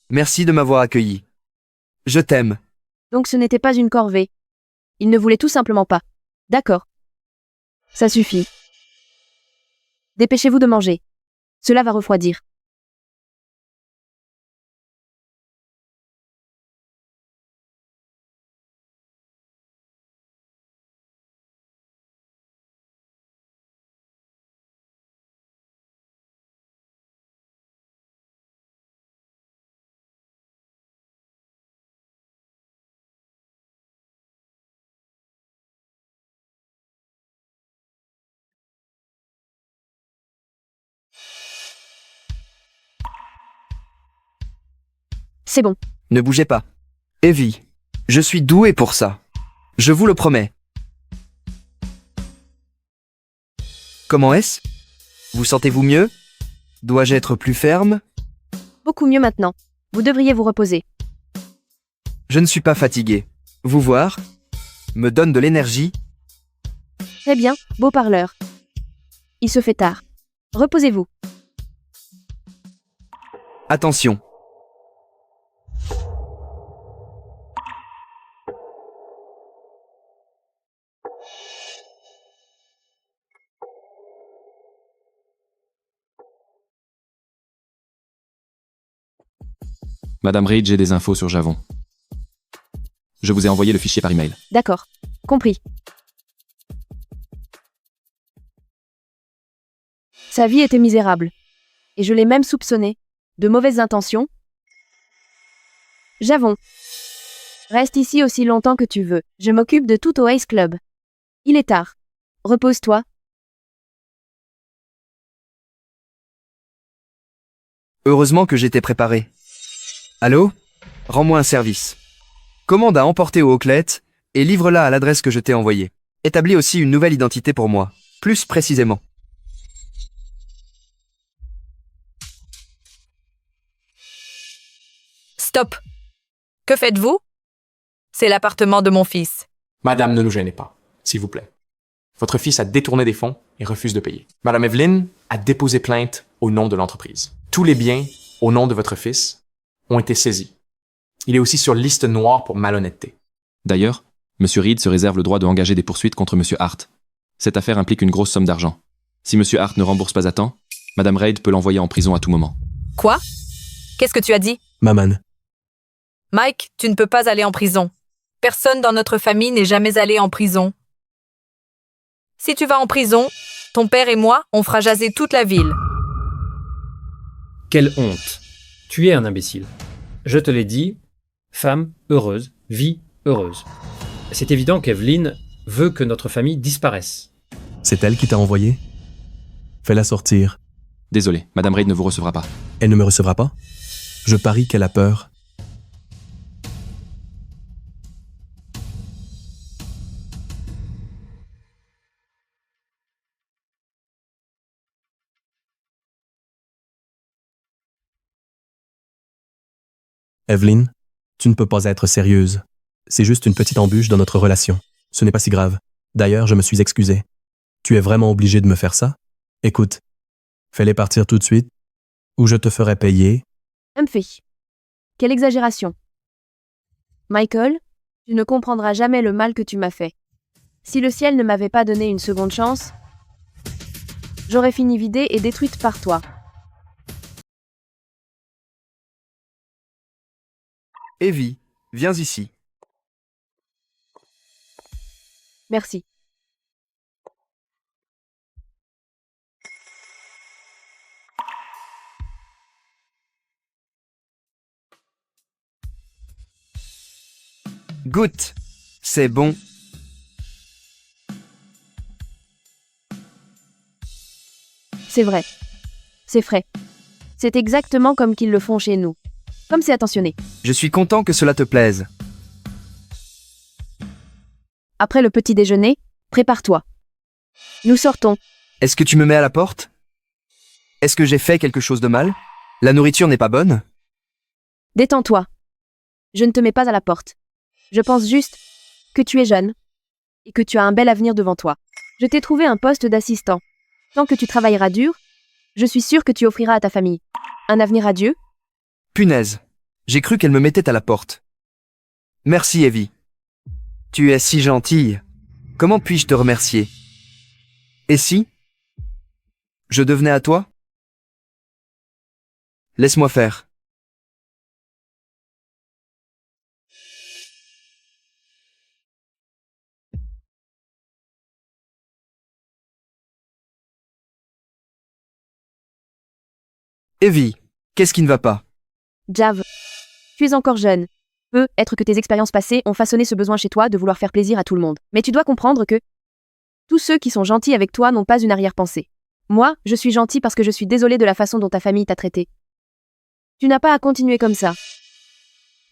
Speaker 22: Merci de m'avoir accueilli. Je t'aime.
Speaker 1: Donc ce n'était pas une corvée. Il ne voulait tout simplement pas. D'accord. Ça suffit. Dépêchez-vous de manger. Cela va refroidir. C'est bon.
Speaker 22: Ne bougez pas. Evie, je suis doué pour ça. Je vous le promets. Comment est-ce? Vous sentez-vous mieux? Dois-je être plus ferme?
Speaker 1: Beaucoup mieux maintenant. Vous devriez vous reposer.
Speaker 22: Je ne suis pas fatigué. Vous voir me donne de l'énergie.
Speaker 1: Très bien, beau parleur. Il se fait tard. Reposez-vous.
Speaker 22: Attention.
Speaker 4: Madame Reid, j'ai des infos sur Javon. Je vous ai envoyé le fichier par email.
Speaker 1: D'accord. Compris. Sa vie était misérable. Et je l'ai même soupçonné. De mauvaises intentions. Javon. Reste ici aussi longtemps que tu veux. Je m'occupe de tout au Ace Club. Il est tard. Repose-toi.
Speaker 22: Heureusement que j'étais préparé. Allô? Rends-moi un service. Commande à emporter au Auclette et livre-la à l'adresse que je t'ai envoyée. Établis aussi une nouvelle identité pour moi, plus précisément.
Speaker 12: Stop. Que faites-vous? C'est l'appartement de mon fils.
Speaker 21: Madame, ne nous gênez pas, s'il vous plaît. Votre fils a détourné des fonds et refuse de payer. Madame Evelyn a déposé plainte au nom de l'entreprise. Tous les biens au nom de votre fils ont été saisis. Il est aussi sur liste noire pour malhonnêteté.
Speaker 4: D'ailleurs, M. Reed se réserve le droit de engager des poursuites contre M. Hart. Cette affaire implique une grosse somme d'argent. Si M. Hart ne rembourse pas à temps, Mme Reid peut l'envoyer en prison à tout moment.
Speaker 12: Quoi? Qu'est-ce que tu as dit?
Speaker 3: Maman,
Speaker 12: Mike, tu ne peux pas aller en prison. Personne dans notre famille n'est jamais allé en prison. Si tu vas en prison, ton père et moi, on fera jaser toute la ville.
Speaker 13: Quelle honte. Tu es un imbécile. Je te l'ai dit, femme heureuse, vie heureuse. C'est évident qu'Evelyn veut que notre famille disparaisse.
Speaker 3: c'est elle qui t'a envoyé? Fais-la sortir.
Speaker 4: Désolé, Mme Reid ne vous recevra pas.
Speaker 3: Elle ne me recevra pas? Je parie qu'elle a peur. Evelyn, tu ne peux pas être sérieuse. C'est juste une petite embûche dans notre relation. Ce n'est pas si grave. D'ailleurs, je me suis excusé. Tu es vraiment obligé de me faire ça? Écoute, fais-les partir tout de suite, ou je te ferai payer.
Speaker 1: Humphrey. Quelle exagération. Michael, tu ne comprendras jamais le mal que tu m'as fait. Si le ciel ne m'avait pas donné une seconde chance, j'aurais fini vidée et détruite par toi.
Speaker 22: Evie, viens ici.
Speaker 1: Merci.
Speaker 22: Goûte. C'est bon.
Speaker 1: C'est vrai. C'est frais. C'est exactement comme qu'ils le font chez nous. Comme c'est attentionné.
Speaker 22: Je suis content que cela te plaise.
Speaker 1: Après le petit déjeuner, prépare-toi. Nous sortons.
Speaker 22: Est-ce que tu me mets à la porte? Est-ce que j'ai fait quelque chose de mal? La nourriture n'est pas bonne?
Speaker 1: Détends-toi. Je ne te mets pas à la porte. Je pense juste que tu es jeune et que tu as un bel avenir devant toi. Je t'ai trouvé un poste d'assistant. Tant que tu travailleras dur, je suis sûre que tu offriras à ta famille un avenir radieux.
Speaker 22: Punaise. J'ai cru qu'elle me mettait à la porte. Merci, Evie. Tu es si gentille. Comment puis-je te remercier? Et si je devenais à toi? Laisse-moi faire. Evie, qu'est-ce qui ne va pas?
Speaker 1: Jav, tu es encore jeune. Peut-être que tes expériences passées ont façonné ce besoin chez toi de vouloir faire plaisir à tout le monde. Mais tu dois comprendre que tous ceux qui sont gentils avec toi n'ont pas une arrière-pensée. Moi, je suis gentil parce que je suis désolée de la façon dont ta famille t'a traité. Tu n'as pas à continuer comme ça.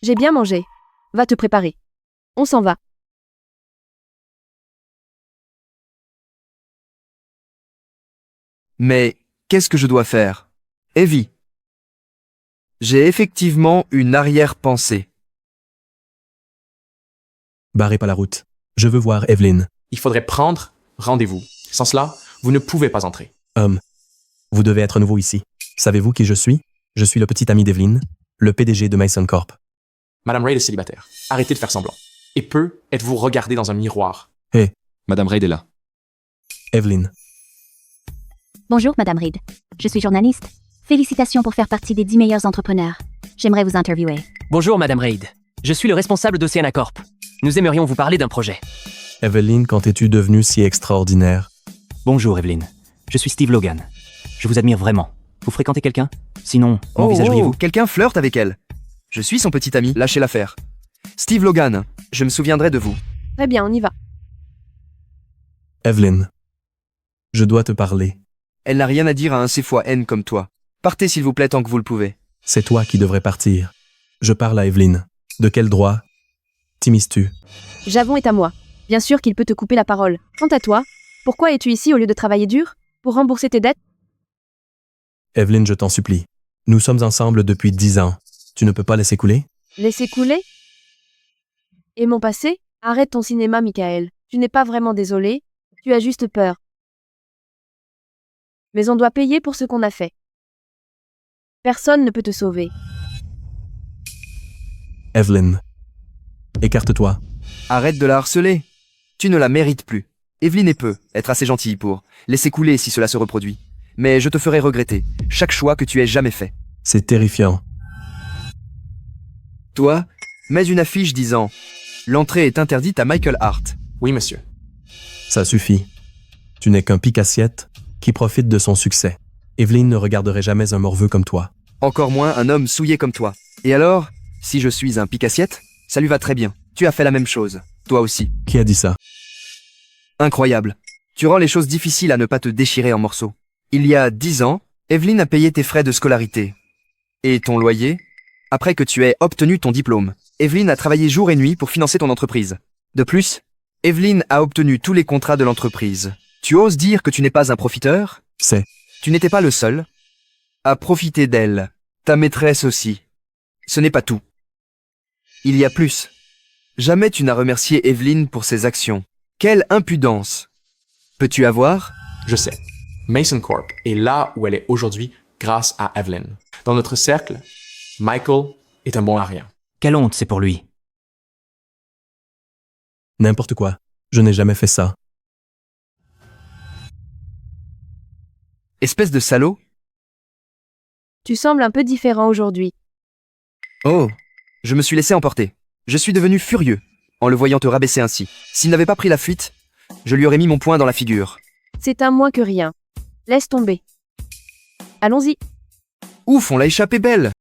Speaker 1: J'ai bien mangé. Va te préparer. On s'en va.
Speaker 22: Mais qu'est-ce que je dois faire? Evie. J'ai effectivement une arrière-pensée.
Speaker 3: Barrez pas la route. Je veux voir Evelyn.
Speaker 21: Il faudrait prendre rendez-vous. Sans cela, vous ne pouvez pas entrer.
Speaker 3: Vous devez être nouveau ici. Savez-vous qui je suis? Je suis le petit ami d'Evelyn, le PDG de Mason Corp.
Speaker 21: Madame Reid est célibataire. Arrêtez de faire semblant. Et êtes-vous regardé dans un miroir?
Speaker 3: Hé.
Speaker 4: Madame Reid est là.
Speaker 3: Evelyn.
Speaker 7: Bonjour, Madame Reid. Je suis journaliste. Félicitations pour faire partie des 10 meilleurs entrepreneurs. J'aimerais vous interviewer.
Speaker 6: Bonjour, Madame Reid. Je suis le responsable d'Oceana Corp. Nous aimerions vous parler d'un projet.
Speaker 3: Evelyn, quand es-tu devenue si extraordinaire?
Speaker 9: Bonjour, Evelyn. Je suis Steve Logan. Je vous admire vraiment. Vous fréquentez quelqu'un? Sinon, m'envisageriez-vous?
Speaker 22: Quelqu'un flirte avec elle. Je suis son petit ami, lâchez l'affaire. Steve Logan, je me souviendrai de vous.
Speaker 1: Très bien, on y va.
Speaker 3: Evelyn. Je dois te parler.
Speaker 22: Elle n'a rien à dire à un C fois N comme toi. Partez s'il vous plaît tant que vous le pouvez.
Speaker 3: C'est toi qui devrais partir. Je parle à Evelyn. De quel droit t'immises-tu?
Speaker 1: Javon est à moi. Bien sûr qu'il peut te couper la parole. Quant à toi, pourquoi es-tu ici au lieu de travailler dur? Pour rembourser tes dettes?
Speaker 3: Evelyn, je t'en supplie. Nous sommes ensemble depuis 10 ans. Tu ne peux pas laisser couler?
Speaker 1: Laisser couler? Et mon passé? Arrête ton cinéma, Michael. Tu n'es pas vraiment désolé, tu as juste peur. Mais on doit payer pour ce qu'on a fait. Personne ne peut te sauver.
Speaker 3: Evelyn. Écarte-toi.
Speaker 22: Arrête de la harceler. Tu ne la mérites plus. Evelyn peut être assez gentille pour laisser couler si cela se reproduit. Mais je te ferai regretter chaque choix que tu aies jamais fait.
Speaker 3: C'est terrifiant.
Speaker 22: Toi, mets une affiche disant « L'entrée est interdite à Michael Hart ».
Speaker 21: Oui, monsieur.
Speaker 3: Ça suffit. Tu n'es qu'un pique-assiette qui profite de son succès. Evelyn ne regarderait jamais un morveux comme toi.
Speaker 22: Encore moins un homme souillé comme toi. Et alors, si je suis un pique-assiette, ça lui va très bien. Tu as fait la même chose. Toi aussi.
Speaker 3: Qui a dit ça?
Speaker 22: Incroyable. Tu rends les choses difficiles à ne pas te déchirer en morceaux. Il y a 10 ans, Evelyn a payé tes frais de scolarité. Et ton loyer, après que tu aies obtenu ton diplôme. Evelyn a travaillé jour et nuit pour financer ton entreprise. De plus, Evelyn a obtenu tous les contrats de l'entreprise. Tu oses dire que tu n'es pas un profiteur? Tu n'étais pas le seul à profiter d'elle. Ta maîtresse aussi. Ce n'est pas tout. Il y a plus. Jamais tu n'as remercié Evelyn pour ses actions. Quelle impudence! Peux-tu avoir?
Speaker 21: Je sais. Mason Corp est là où elle est aujourd'hui grâce à Evelyn. Dans notre cercle, Michael est un bon à rien.
Speaker 9: Quelle honte c'est pour lui.
Speaker 3: N'importe quoi. Je n'ai jamais fait ça.
Speaker 22: Espèce de salaud!
Speaker 1: Tu sembles un peu différent aujourd'hui.
Speaker 22: Oh, je me suis laissé emporter. Je suis devenu furieux en le voyant te rabaisser ainsi. S'il n'avait pas pris la fuite, je lui aurais mis mon poing dans la figure.
Speaker 1: C'est un moins que rien. Laisse tomber. Allons-y.
Speaker 22: Ouf, on l'a échappé belle!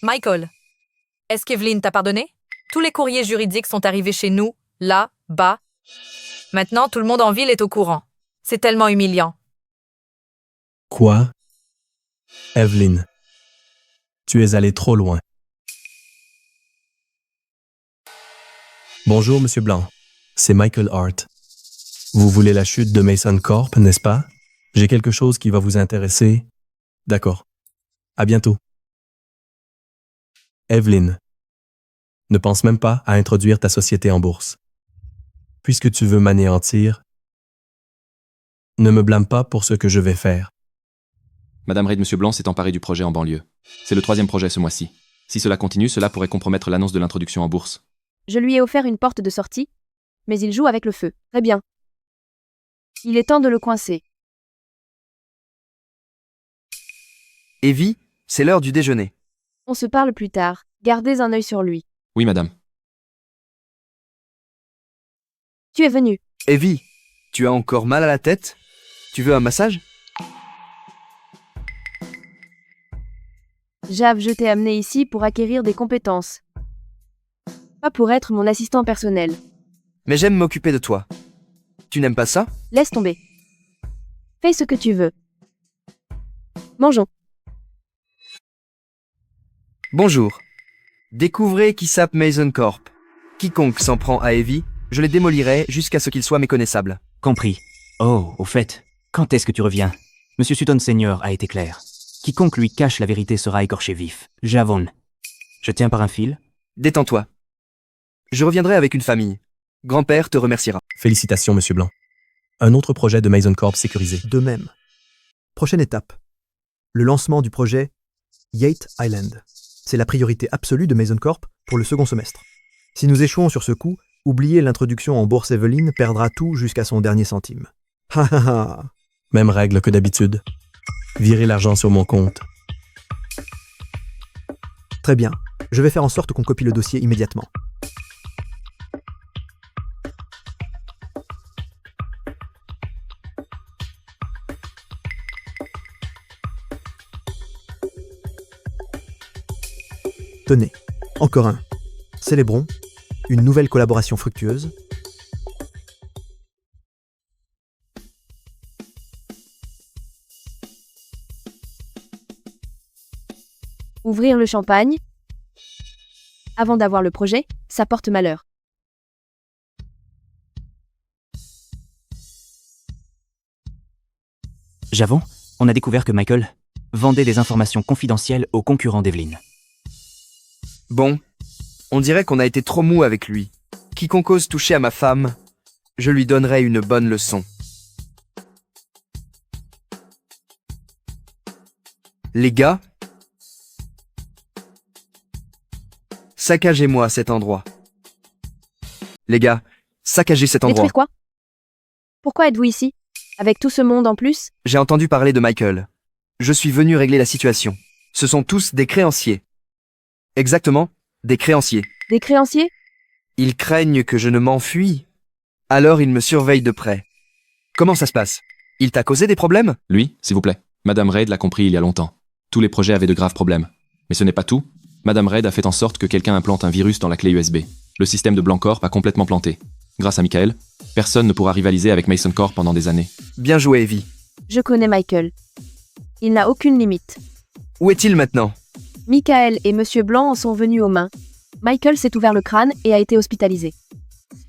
Speaker 12: Michael, est-ce qu'Evelyn t'a pardonné? Tous les courriers juridiques sont arrivés chez nous, là, bas. Maintenant, tout le monde en ville est au courant. C'est tellement humiliant.
Speaker 3: Quoi? Evelyn. Tu es allé trop loin. Bonjour, Monsieur Blanc. C'est Michael Hart. Vous voulez la chute de Mason Corp, n'est-ce pas? J'ai quelque chose qui va vous intéresser. D'accord. À bientôt. Evelyn. Ne pense même pas à introduire ta société en bourse. Puisque tu veux m'anéantir, ne me blâme pas pour ce que je vais faire.
Speaker 4: Madame Reid, Monsieur Blanc s'est emparé du projet en banlieue. C'est le 3e projet ce mois-ci. Si cela continue, cela pourrait compromettre l'annonce de l'introduction en bourse.
Speaker 1: Je lui ai offert une porte de sortie, mais il joue avec le feu. Très bien. Il est temps de le coincer.
Speaker 22: Evie, c'est l'heure du déjeuner.
Speaker 1: On se parle plus tard. Gardez un œil sur lui.
Speaker 4: Oui, madame.
Speaker 1: Tu es venu.
Speaker 22: Evie, tu as encore mal à la tête? Tu veux un massage?
Speaker 1: Jav, je t'ai amené ici pour acquérir des compétences. Pas pour être mon assistant personnel.
Speaker 22: Mais j'aime m'occuper de toi. Tu n'aimes pas ça?
Speaker 1: Laisse tomber. Fais ce que tu veux. Mangeons.
Speaker 22: Bonjour. Découvrez qui sape Mason Corp. Quiconque s'en prend à Evie, je les démolirai jusqu'à ce qu'ils soient méconnaissables.
Speaker 9: Compris. Oh, au fait, quand est-ce que tu reviens? Monsieur Sutton Senior a été clair. Quiconque lui cache la vérité sera écorché vif. J'avonne. Je tiens par un fil.
Speaker 22: Détends-toi. Je reviendrai avec une famille. Grand-père te remerciera.
Speaker 3: Félicitations, Monsieur Blanc. Un autre projet de Mason Corp sécurisé.
Speaker 15: De même. Prochaine étape. Le lancement du projet Yate Island. C'est la priorité absolue de Mason Corp pour le second semestre. Si nous échouons sur ce coup, oubliez l'introduction en bourse. Evelyn perdra tout jusqu'à son dernier centime. Ha ha ha.
Speaker 3: Même règle que d'habitude. Virez l'argent sur mon compte.
Speaker 15: Très bien. Je vais faire en sorte qu'on copie le dossier immédiatement. Tenez, encore un. Célébrons une nouvelle collaboration fructueuse.
Speaker 1: Ouvrir le champagne avant d'avoir le projet, ça porte malheur.
Speaker 9: Javon, on a découvert que Michael vendait des informations confidentielles aux concurrents d'Evelyn.
Speaker 22: Bon, on dirait qu'on a été trop mou avec lui. Quiconque ose toucher à ma femme, je lui donnerai une bonne leçon. Les gars, saccagez-moi cet endroit. Les gars, saccagez cet endroit.
Speaker 1: Détruire quoi? Pourquoi êtes-vous ici? Avec tout ce monde en plus?
Speaker 22: J'ai entendu parler de Michael. Je suis venu régler la situation. Ce sont tous des créanciers. Exactement, des créanciers.
Speaker 1: Des créanciers?
Speaker 22: Ils craignent que je ne m'enfuie. Alors ils me surveillent de près. Comment ça se passe? Il t'a causé des problèmes?
Speaker 4: Lui, s'il vous plaît. Madame Reid l'a compris il y a longtemps. Tous les projets avaient de graves problèmes. Mais ce n'est pas tout. Madame Reid a fait en sorte que quelqu'un implante un virus dans la clé USB. Le système de Blancorp a complètement planté. Grâce à Michael, personne ne pourra rivaliser avec Mason Corp pendant des années.
Speaker 22: Bien joué, Evie.
Speaker 1: Je connais Michael. Il n'a aucune limite.
Speaker 22: Où est-il maintenant?
Speaker 1: Michael et Monsieur Blanc en sont venus aux mains. Michael s'est ouvert le crâne et a été hospitalisé.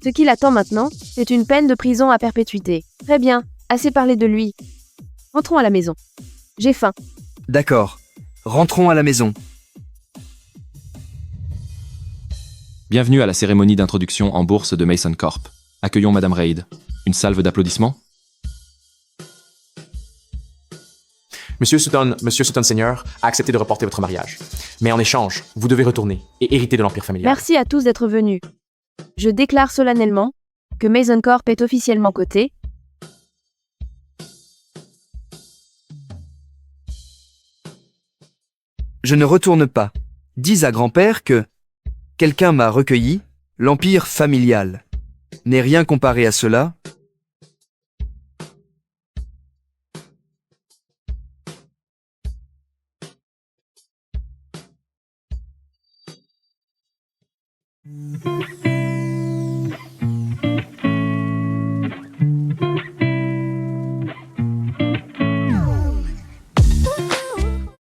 Speaker 1: Ce qu'il attend maintenant, c'est une peine de prison à perpétuité. Très bien, assez parlé de lui. Rentrons à la maison. J'ai faim.
Speaker 22: D'accord. Rentrons à la maison.
Speaker 4: Bienvenue à la cérémonie d'introduction en bourse de Mason Corp. Accueillons Madame Reid. Une salve d'applaudissements.
Speaker 21: Monsieur Sutton Senior a accepté de reporter votre mariage. Mais en échange, vous devez retourner et hériter de l'empire familial.
Speaker 1: Merci à tous d'être venus. Je déclare solennellement que Mason Corp est officiellement coté.
Speaker 22: Je ne retourne pas. Dis à grand-père que quelqu'un m'a recueilli, l'empire familial n'est rien comparé à cela.